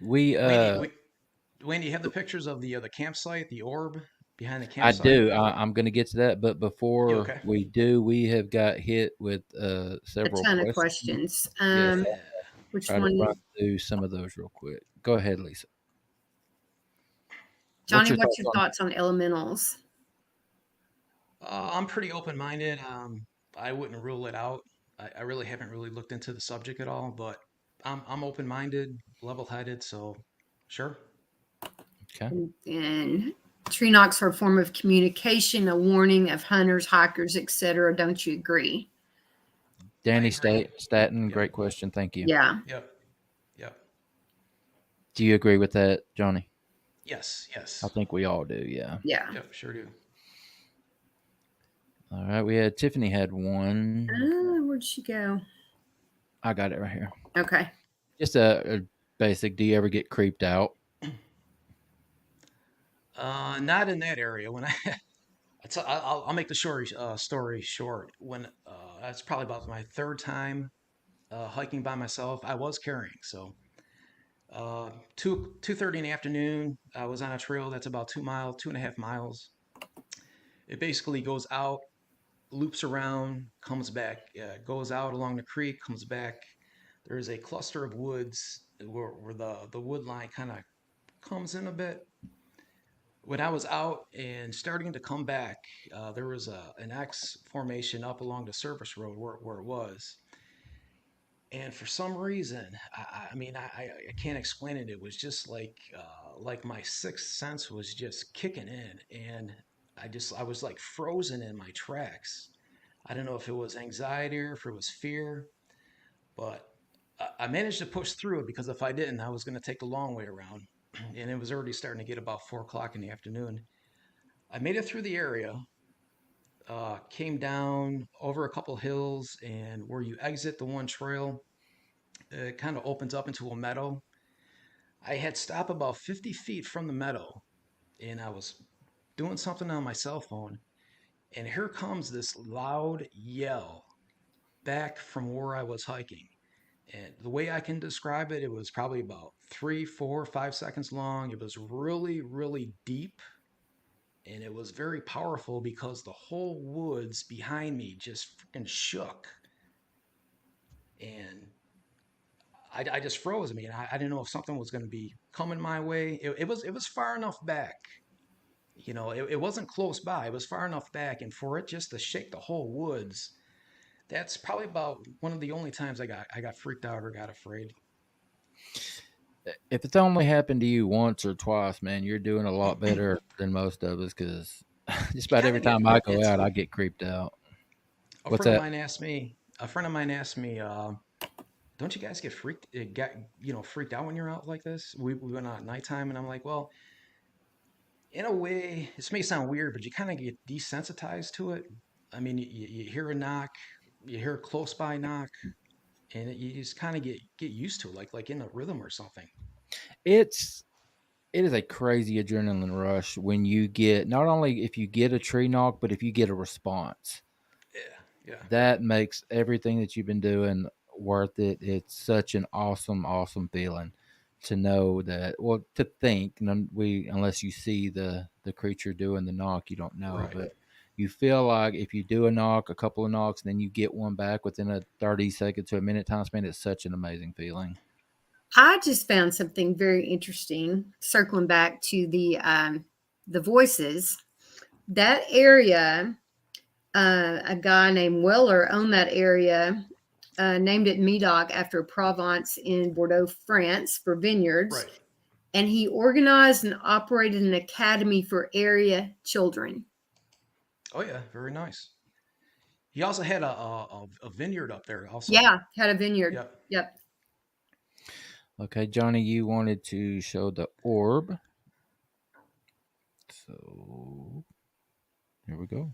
We Wendy, you have the pictures of the campsite, the orb behind the I campsite? do. I'm going to get to that, but You before okay? we do, we have got hit with A several ton of questions. questions. Yes, Yeah. Which try to one? run through some of those real quick. Go ahead, Lisa. Johnny, your what's thoughts your on? thoughts on elementals? I'm pretty open-minded. I wouldn't rule it out. I really haven't really looked into the subject at all, but I'm open-minded, level-headed, so sure. Okay. And tree knocks are a form of communication, a warning of hunters, hikers, etc. Don't you agree? Danny agree. Staten, Yep. great question. Thank you. Yeah. Yep. Yep. Do you agree with that, Johnny? Yes. Yes. I think we all do. Yeah. Yeah. Yep. Sure do. All right. We had Tiffany had one. Where'd she go? I got it right here. Okay. Just a basic. Do you ever get creeped out? Not in that area. When I'll make the story short. When that's probably about my third time hiking by myself. I was carrying, so 2:30 in the afternoon. I was on a trail that's about 2.5 miles. It basically goes out, loops around, comes back, goes out along the creek, comes back. There is a cluster of woods where the wood line kind of comes in a bit. When I was out and starting to come back, there was an X formation up along the service road where it was. And for some reason, I mean, I can't explain it. It was just like my sixth sense was just kicking in, and I was like frozen in my tracks. I don't know if it was anxiety or if it was fear, but I managed to push through it, because if I didn't, I was going to take the long way around, and it was already starting to get about 4 o'clock in the afternoon. I made it through the area, came down over a couple hills, and where you exit the one trail, it kind of opens up into a meadow. I had stopped about 50 feet from the meadow, and I was doing something on my cell phone, and here comes this loud yell back from where I was hiking. And the way I can describe it, it was probably about 3, 4, 5 seconds long. It was really, really deep, and it was very powerful because the whole woods behind me just freaking shook. And I just froze. I mean, I didn't know if something was going to be coming my way. It was far enough back. It wasn't close by. It was far enough back, and for it just to shake the whole woods, that's probably about one of the only times I got freaked out or got afraid. If it's only happened to you once or twice, man, you're doing a lot better than most of us, because just about every time I go out, I get creeped out. A What's friend that? of mine asked me, don't you guys get freaked out when you're out like this? We went out at nighttime, and I'm like, well, in a way, this may sound weird, but you kind of get desensitized to it. I mean, you hear a knock, you hear a close by knock, and you just kind of get used to it, like in a rhythm or something. It is a crazy adrenaline rush when you get, not only if you get a tree knock, but if you get a response. Yeah. That makes everything that you've been doing worth it. It's such an awesome, awesome feeling to know that, well, to think, unless you see the creature doing the knock, you don't know. Right. But you feel like if you do a couple of knocks, and then you get one back within a 30-second to a minute time span, it's such an amazing feeling. I just found something very interesting, circling back to the voices. That area, a guy named Weller owned that area named it Medoc after Provence in Bordeaux, France, for vineyards. Right. And he organized and operated an academy for area children. Oh yeah, very nice. He also had a vineyard up there also. Yeah, had a vineyard. Yep. Yep. Okay, Johnny, you wanted to show the orb. So here we go.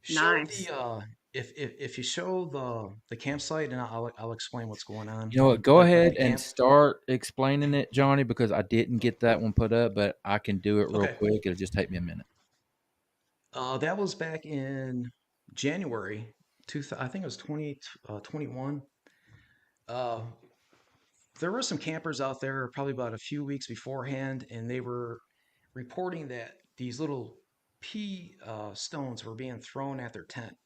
Show Nice. the if you show the campsite, and I'll explain what's going on. You know what? Go But the ahead and camp- start explaining it, Johnny, because I didn't get that one put up, but I can do it real Okay. quick. It'll just take me a minute. That was back in January. I think it was 2021. There were some campers out there probably about a few weeks beforehand, and they were reporting that these little pea stones were being thrown at their tent.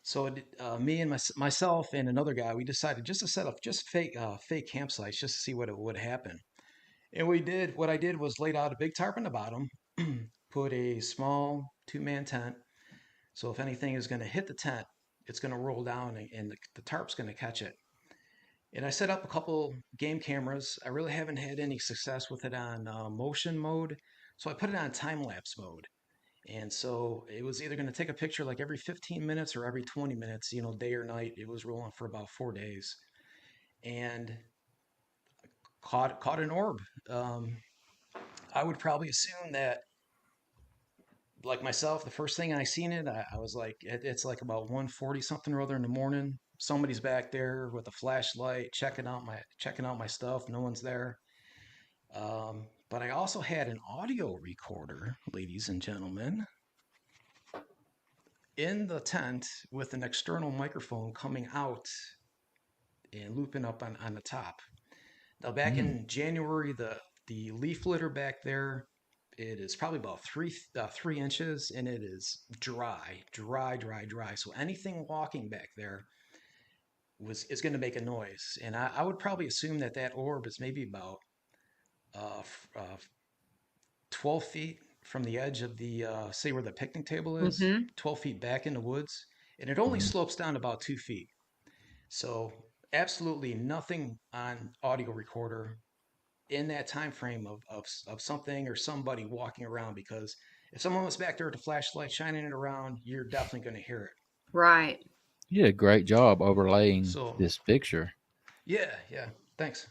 So me and myself and another guy, we decided just to set up just fake campsites just to see what would happen. And we did. What I did was laid out a big tarp on the bottom, put a small 2-man tent. So if anything is going to hit the tent, it's going to roll down and the tarp's going to catch it. And I set up a couple game cameras. I really haven't had any success with it on motion mode. So I put it on time lapse mode. And so it was either going to take a picture like every 15 minutes or every 20 minutes, day or night. It was rolling for about 4 days. And caught an orb. I would probably assume that, like myself, the first thing I seen it, I was like, it's like about 1:40 something or other in the morning. Somebody's back there with a flashlight checking out my stuff. No one's there. But I also had an audio recorder, ladies and gentlemen, in the tent with an external microphone coming out and looping up on the top. Now, back in January, the leaf litter back there, it is probably about 3 inches, and it is dry. So anything walking back there is going to make a noise. And I would probably assume that orb is maybe about 12 feet from the edge of the, say where the picnic table is, 12 feet back in the woods. And it only slopes down about 2 feet. So absolutely nothing on audio recorder in that time frame of something or somebody walking around, because if someone was back there with a flashlight shining it around, you're definitely going to hear it. Right. You did a great job overlaying So- this picture. Yeah, thanks.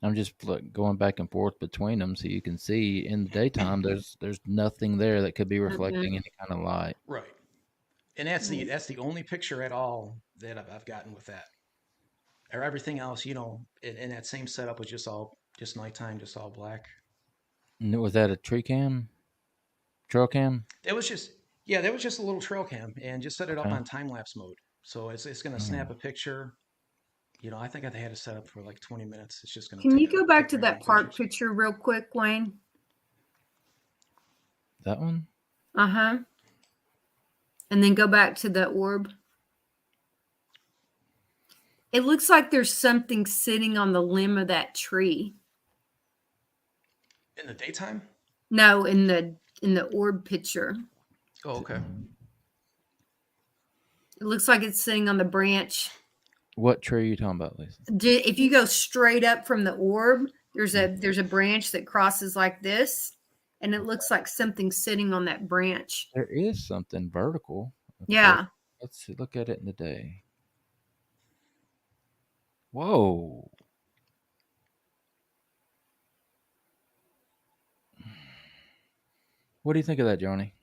I'm just going back and forth between them so you can see in the daytime there's nothing there that could be reflecting any kind of light. Right. And that's the only picture at all that I've gotten with that. Or everything else, in that same setup was just nighttime, just all black. And was that a trail cam? It was just that was just a little trail cam, and just set it up on time lapse mode. So it's going to snap a picture. I think I had it set up for like 20 minutes. It's just going to. Can you go back to that park picture real quick, Wayne? That one? Uh-huh. And then go back to the orb. It looks like there's something sitting on the limb of that tree. In the daytime? No, in the orb picture. Oh, okay. It looks like it's sitting on the branch. What tree are you talking about, Lisa? If you go straight up from the orb, there's a branch that crosses like this, and it looks like something sitting on that branch. There is something vertical. Yeah. Let's look at it in the day. Whoa. What do you think of that, Johnny?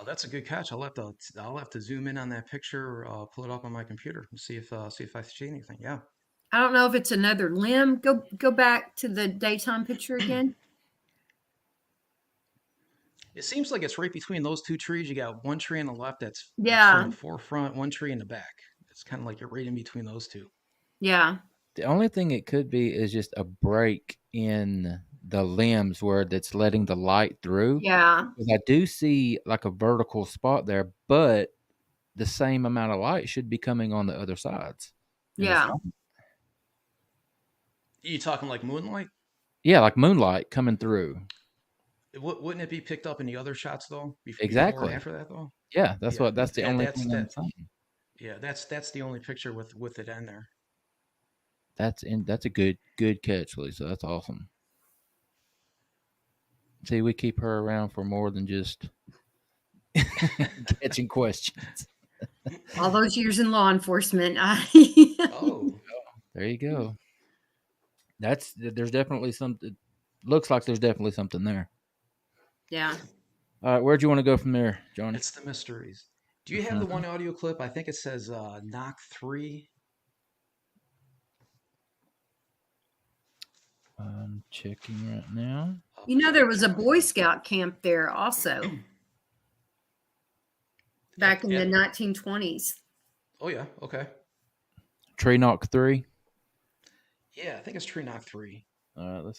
That's a good catch. I'll have to zoom in on that picture, pull it up on my computer, and see if I see anything. Yeah. I don't know if it's another limb. Go back to the daytime picture again. It seems like it's right between those two trees. You got one tree on the left that's in the forefront, one tree in the back. It's kind of like you're right in between those two. Yeah. The only thing it could be is just a break in the limbs where that's letting the light through. Yeah. Because I do see like a vertical spot there, but the same amount of light should be coming on the other sides. Yeah. You talking like moonlight? Yeah, like moonlight coming through. Wouldn't it be picked up in the other shots though? Before and Exactly. after that though? Yeah, that's Yeah, the only that's thing I'm that. saying. Yeah, that's the only picture with it in there. That's a good catch, Lisa. That's awesome. See, we keep her around for more than just catching questions. All those years in law enforcement. Oh, There you go. There's definitely something. Looks like there's definitely something there. Yeah. All right, where'd you want to go from there, Johnny? it's the mysteries. Do you have the one audio clip? I think it says knock 3. I'm checking right now. You know, there was a Boy Scout camp there also back in the 1920s. Oh yeah, okay. Tree knock 3. Yeah, I think it's tree knock 3. All right,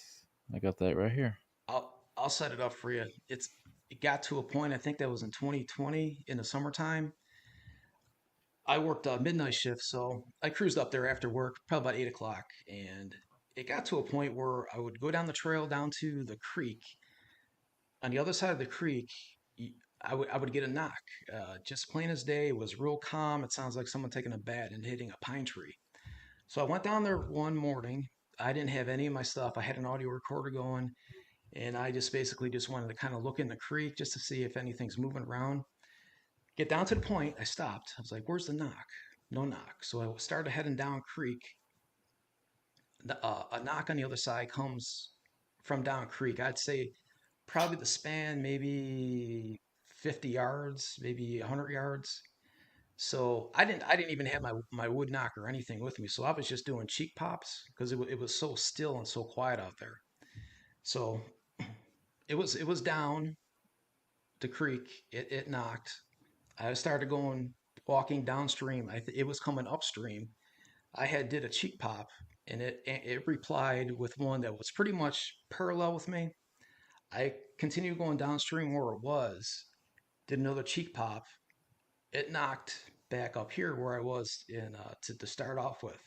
I got that right here. I'll set it up for you. It got to a point, I think that was in 2020 in the summertime. I worked a midnight shift, so I cruised up there after work, probably about 8 o'clock, and it got to a point where I would go down the trail down to the creek. On the other side of the creek, I would get a knock. Just plain as day. It was real calm. It sounds like someone taking a bat and hitting a pine tree. So I went down there one morning. I didn't have any of my stuff. I had an audio recorder going, and I just basically just wanted to kind of look in the creek just to see if anything's moving around. Get down to the point, I stopped. I was like, where's the knock? No knock. So I started heading down creek. A knock on the other side comes from down creek. I'd say probably the span, maybe 50 yards, maybe 100 yards. So I didn't even have my wood knock or anything with me. So I was just doing cheek pops because it was so still and so quiet out there. So it was down the creek. It knocked. I started walking downstream. It was coming upstream. I did a cheek pop, and it replied with one that was pretty much parallel with me. I continued going downstream where it was, did another cheek pop. It knocked back up here where I was to start off with.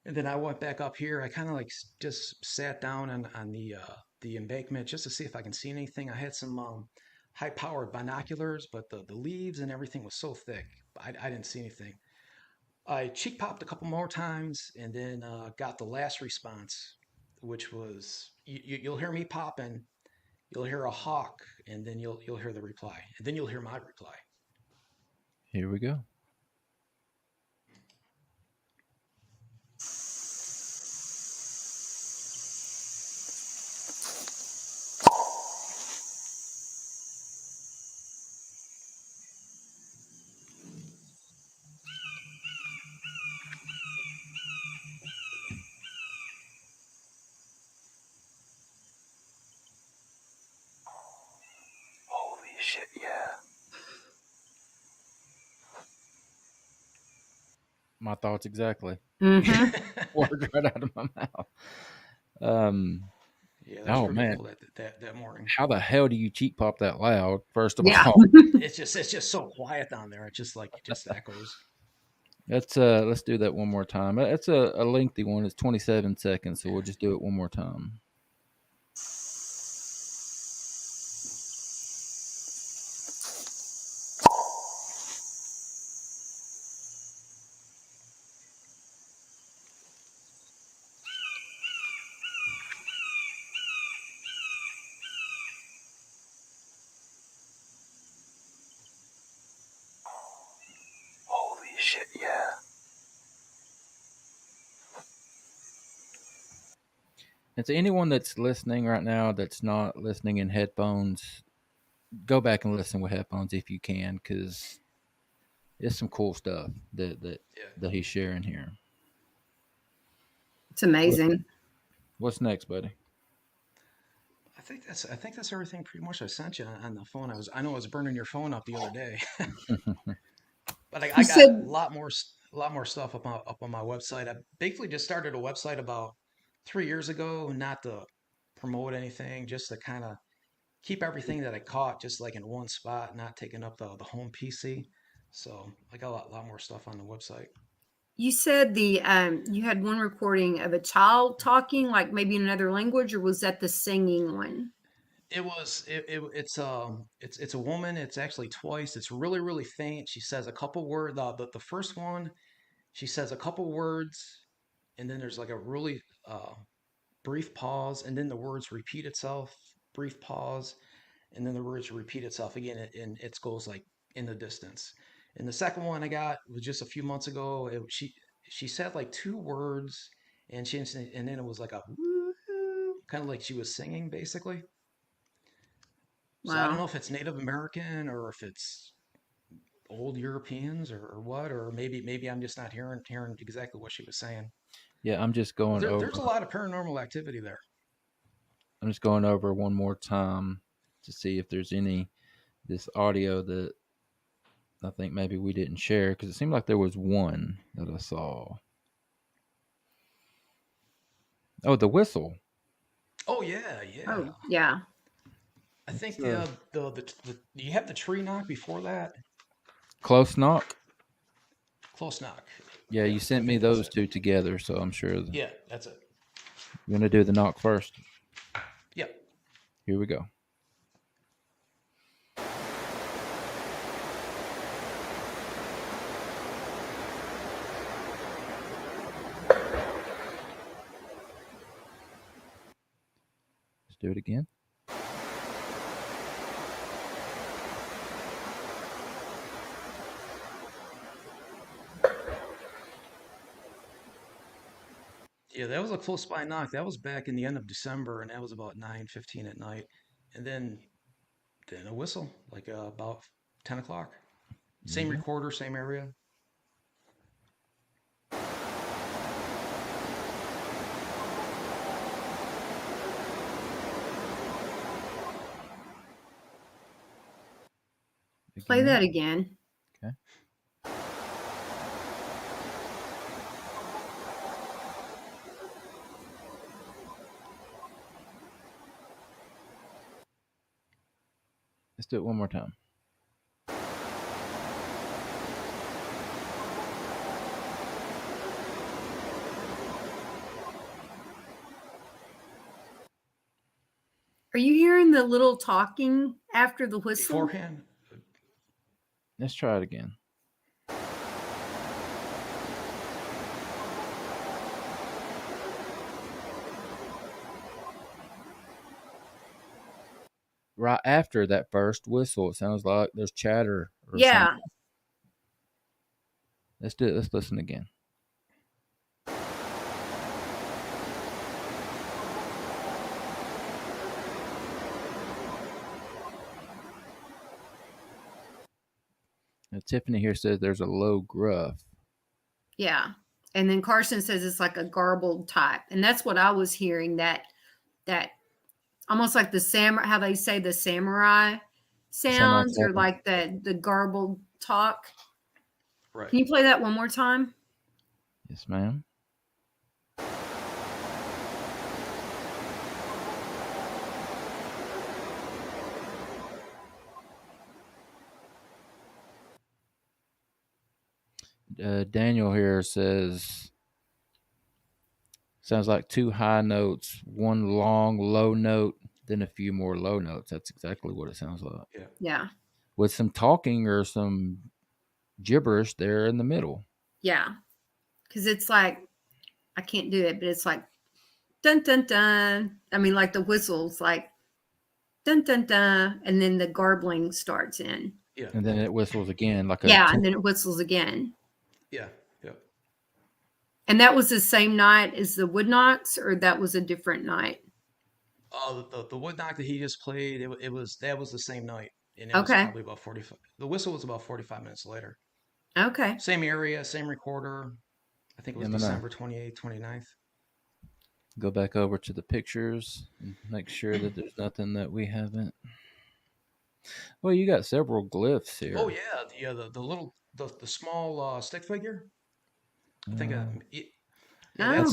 And then I went back up here. I kind of like just sat down on the embankment just to see if I can see anything. I had some high powered binoculars, but the leaves and everything was so thick. I didn't see anything. I cheek popped a couple more times and then got the last response, which was you'll hear me popping, you'll hear a hawk, and then you'll hear the reply, and then you'll hear my reply. Here we go. Holy shit, yeah. My thoughts exactly. Mm-hmm. Words right out of my mouth. Yeah, that was pretty man. cool that morning. How the hell do you cheek pop that loud? First of Yeah. all, It's just so quiet down there. It just echoes. let's do that one more time. It's a lengthy one. It's 27 seconds, so we'll just do it one more time. Holy shit, yeah. And to anyone that's listening right now that's not listening in headphones, go back and listen with headphones if you can, because it's some cool stuff that he's sharing here. It's amazing. What's next, buddy? I think that's everything pretty much I sent you on the phone. I know I was burning your phone up the other day, but I got a lot more stuff up on my website. I basically just started a website about 3 years ago, not to promote anything, just to kind of keep everything that I caught just like in one spot, not taking up the home PC. So I got a lot more stuff on the website. You said you had one recording of a child talking, like maybe in another language, or was that the singing one? It's a woman. It's actually twice. It's really really faint. She says a couple words. The first one, she says a couple words, and then there's like a really brief pause, and then the words repeat itself. Brief pause, and then the words repeat itself again, and it goes like in the distance. And the second one I got was just a few months ago. She said like two words, and then it was like a woo, kind of like she was singing basically. So I don't know Wow. if it's Native American or if it's old Europeans or what, or maybe I'm just not hearing exactly what she was saying. Yeah, I'm just going There's a over. lot of paranormal activity there. I'm just going over one more time to see if there's any this audio that I think maybe we didn't share because it seemed like there was one that I saw. Oh, the whistle. Oh yeah, yeah. Oh, yeah. I think So, the do you have the tree knock before that? close knock. Close knock. Yeah, Yeah, you I sent me think that's those it. two together, so I'm sure you're Yeah, that's it. going to do the knock first. Yeah. Here we go. Let's do it again. Yeah, that was a close by knock. That was back in the end of December, and that was about 9:15 at night. And then a whistle, like about 10 o'clock. Same Mhm. recorder, same area. Play Again. that again. Okay. Let's do it one more time. Are you hearing the little talking after the whistle? Beforehand, Let's try it again. Right after that first whistle, it sounds like there's chatter or Yeah. something. Let's do it. Let's listen again. Now, Tiffany here says there's a low gruff. Yeah. And then Carson says it's like a garbled type. And that's what I was hearing, that almost like the samurai, how they say the samurai sounds, or like the garbled talk. right. Can you play that one more time? Yes, ma'am. Daniel here says sounds like two high notes, one long low note, then a few more low notes. That's exactly what it sounds like. Yeah. Yeah. With some talking or some gibberish there in the middle. Yeah. Because it's like, I can't do it, but it's like dun dun dun. I mean, like the whistle's like dun dun dun, and then the garbling starts in. Yeah. And then it whistles again like a Yeah, and then it whistles again. Yeah. Yeah. And that was the same night as the wood knocks, or that was a different night? The wood knock that he just played, that was the same night, and it was Okay. probably about 45. The whistle was about 45 minutes later. Okay. Same area, same recorder. I think it was I'm gonna December 28th, 29th. go back over to the pictures and make sure that there's nothing that we haven't. Well, you got several glyphs here. Oh yeah, the little the small stick figure. I think yeah, Oh.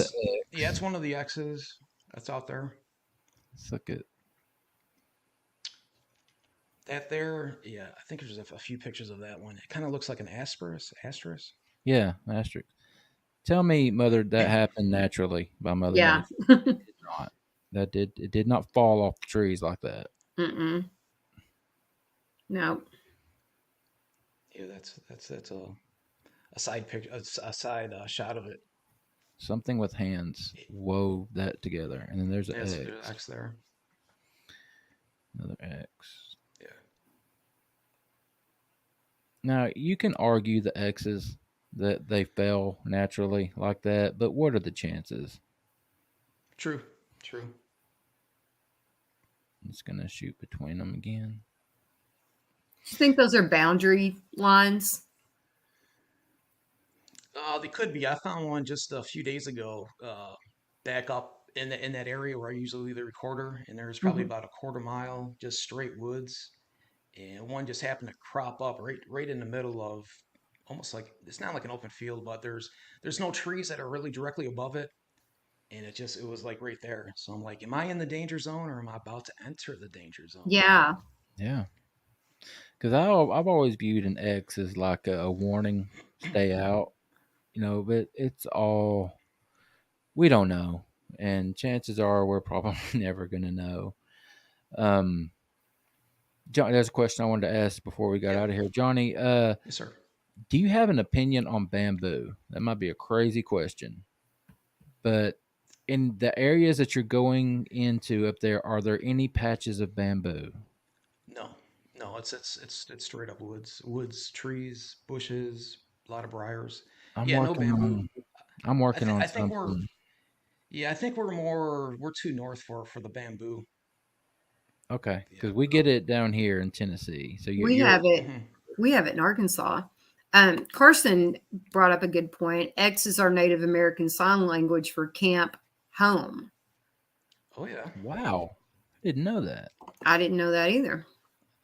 that's one of the X's that's out there. Let's look at. That there, yeah, I think there's a few pictures of that one. It kind of looks like an asterisk. Yeah, asterisk. Tell me, Mother, that happened naturally by Mother Yeah. Nature. It did not. It did not fall off the trees like that. Mm-mm. No. Yeah, that's a side picture, a side shot of it. Something with hands wove that together, and then there's an There's X. X there. Another X. Yeah. Now you can argue the X's that they fell naturally like that, but what are the chances? True. True. I'm just gonna shoot between them again. Do you think those are boundary lines? They could be. I found one just a few days ago, back up in that area where I usually leave the recorder, and there's probably Mhm. about a quarter mile just straight woods, and one just happened to crop up right in the middle of almost like it's not like an open field, but there's no trees that are really directly above it, and it was like right there. So I'm like, am I in the danger zone or am I about to enter the danger zone? Yeah. Yeah, because I've always viewed an X as like a warning, stay out. But it's all we don't know, and chances are we're probably never gonna know. Um, John, there's a question I wanted to ask before we got Yeah. out of here, Johnny. Yes, sir. Do you have an opinion on bamboo? That might be a crazy question, but in the areas that you're going into up there, are there any patches of bamboo? No, no, it's straight up woods, trees, bushes, a lot of briars. I'm Yeah, no working bamboo. on. I'm working on I think something. I think we're too north for the bamboo. Okay, Yeah. because we get it down here in Tennessee. So We have it. Mhm. We have it in Arkansas. Carson brought up a good point. X is our Native American Sign Language for camp home. Oh yeah, wow, I didn't know that. I didn't know that either.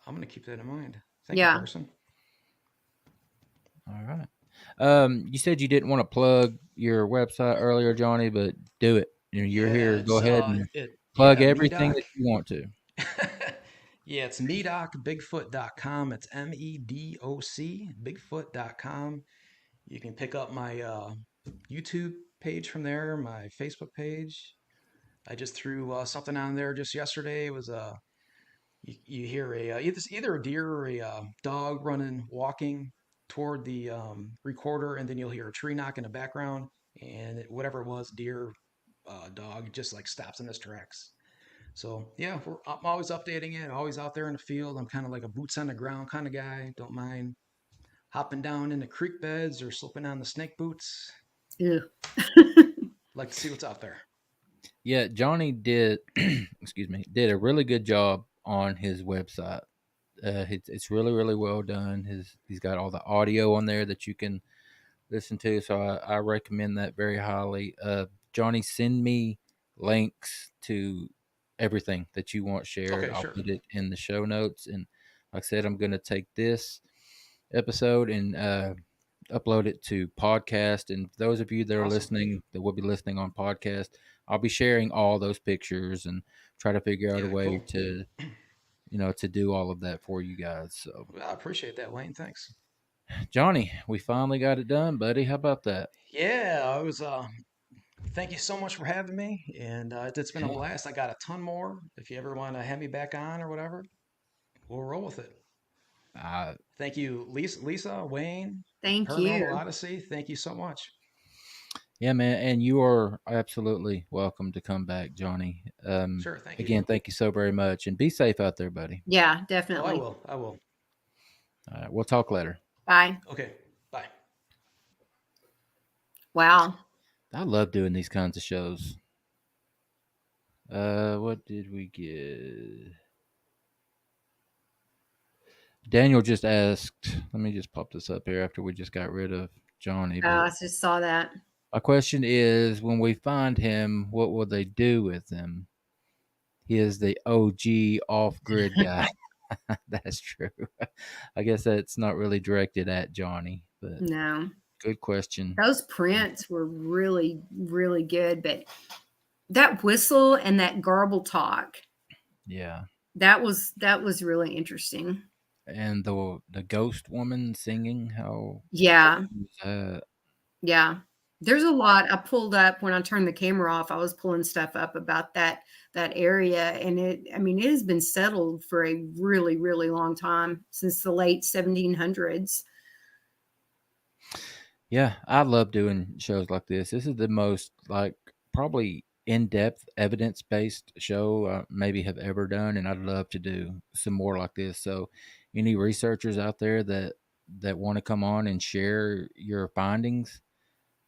I'm gonna keep that in mind. Thank you, Yeah. Carson. All right. You said you didn't want to plug your website earlier, Johnny, but do it. You're Yeah, here. Go it's ahead and it plug yeah, everything Medoc. that you want to. Yeah, it's medocbigfoot.com. It's MEDOC bigfoot.com. You can pick up my YouTube page from there, my Facebook page. I just threw something on there just yesterday. It was you hear either a deer or a dog running, walking toward the recorder, and then you'll hear a tree knock in the background, and whatever it was, deer, dog, just like stops in his tracks. So yeah, I'm always updating it, always out there in the field. I'm kind of like a boots on the ground kind of guy. Don't mind hopping down in the creek beds or slipping on the snake boots. Ew. Like to see what's out there. Yeah, Johnny did. Excuse me, did a really good job on his website. It's really really well done. He's got all the audio on there that you can listen to. So I recommend that very highly. Johnny, send me links to everything that you want shared. Okay, I'll sure. put it in the show notes. And like I said, I'm going to take this episode and upload it to podcast. And those of you that are Awesome. listening, that will be listening on podcast, I'll be sharing all those pictures and try to figure out a Yeah, way cool. to, to do all of that for you guys. So, Well, I appreciate that, Wayne. Thanks. Johnny, we finally got it done, buddy. How about that? Yeah, I was. Thank you so much for having me, and it's been a Yeah. blast. I got a ton more. If you ever want to have me back on or whatever, we'll roll with it. I Thank you, Lisa, Wayne, Thank Paranormal you. Odyssey. Thank you so much. Yeah, man, and you are absolutely welcome to come back, Johnny. Sure, thank you. Again, thank you so very much, and be safe out there, buddy. Yeah, Oh, I definitely. will. I will. All right, we'll talk later. Bye. Okay. Bye. Wow. I love doing these kinds of shows. What did we get? Daniel just asked. Let me just pop this up here after we just got rid of Johnny. Oh, I But just saw that. my question is, when we find him, what will they do with him? He is the OG off-grid guy. That's true. I guess that's not really directed at Johnny, but No. good question. Those prints were really, really good. But that whistle and that garble talk, Yeah. that was really interesting. And the ghost woman singing, how Yeah. was that? Yeah. There's a lot I pulled up when I turned the camera off. I was pulling stuff up about that area, and it has been settled for a really, really long time, since the late 1700s. Yeah, I love doing shows like this. This is the most probably in-depth evidence-based show I maybe have ever done, and I'd love to do some more like this. So any researchers out there that want to come on and share your findings,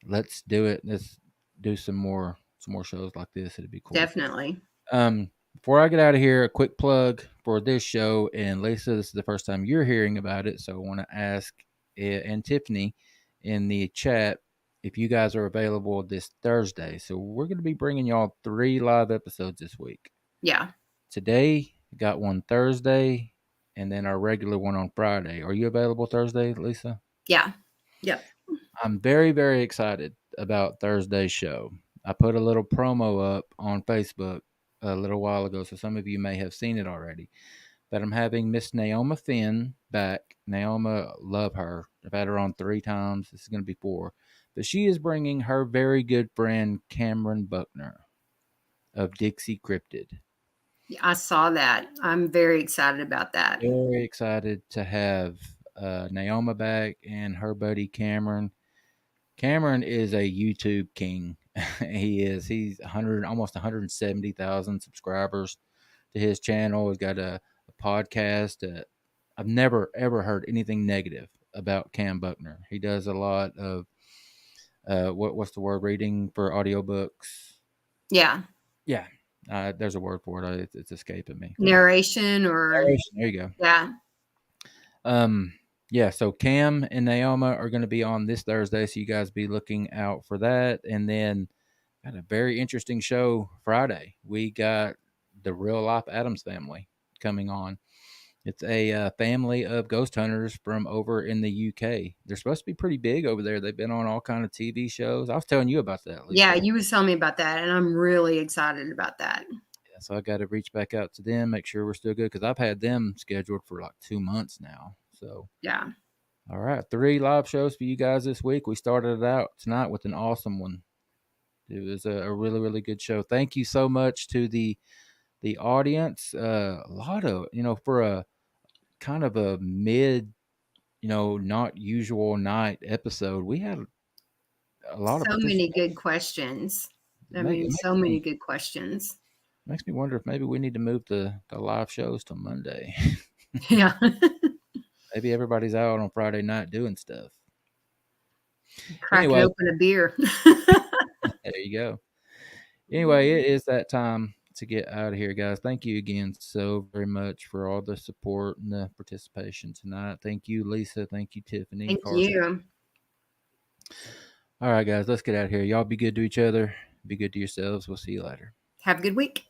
let's do it. Let's do some more shows like this. It'd be cool. Definitely. Before I get out of here, a quick plug for this show. And Lisa, this is the first time you're hearing about it, so I want to ask and Tiffany in the chat if you guys are available this Thursday. So we're going to be bringing y'all 3 live episodes this week. Yeah. Today, got one Thursday, and then our regular one on Friday. Are you available Thursday, Lisa? Yeah. Yep. I'm very, very excited about Thursday's show. I put a little promo up on Facebook a little while ago, so some of you may have seen it already. But I'm having Miss Naoma Finn back. Naoma, love her. I've had her on 3 times. This is going to be 4. But she is bringing her very good friend Cameron Buckner of Dixie Cryptid. I saw that. I'm very excited about that. Very excited to have Naoma back and her buddy Cameron. Cameron is a YouTube king. He is. He's almost 170,000 subscribers to his channel. He's got a podcast. I've never ever heard anything negative about Cam Buckner. He does a lot of what's the word? Reading for audiobooks. Yeah. Yeah. There's a word for it. It's escaping me. Narration or Narration. There you go. Yeah. Yeah, so Cam and Naoma are going to be on this Thursday, so you guys be looking out for that. And then got a very interesting show Friday. We got the Real Life Addams family coming on. It's a family of ghost hunters from over in the UK. They're supposed to be pretty big over there. They've been on all kind of TV shows. I was telling you about that, Lisa. Yeah, you was telling me about that, and I'm really excited about that. Yeah, so I got to reach back out to them, make sure we're still good, because I've had them scheduled for like 2 months now. So yeah. All right, 3 live shows for you guys this week. We started it out tonight with an awesome one. It was a really, really good show. Thank you so much to the audience. A lot of, for a kind of a mid, not usual night episode, we had a lot of many good questions. So many good questions. Makes me wonder if maybe we need to move the live shows to Monday. Yeah. Maybe everybody's out on Friday night doing stuff. Cracking open a beer. There you go. Anyway, it is that time to get out of here, guys. Thank you again so very much for all the support and the participation tonight. Thank you, Lisa. Thank you, Tiffany. Thank you. All right, guys, let's get out of here. Y'all be good to each other. Be good to yourselves. We'll see you later. Have a good week.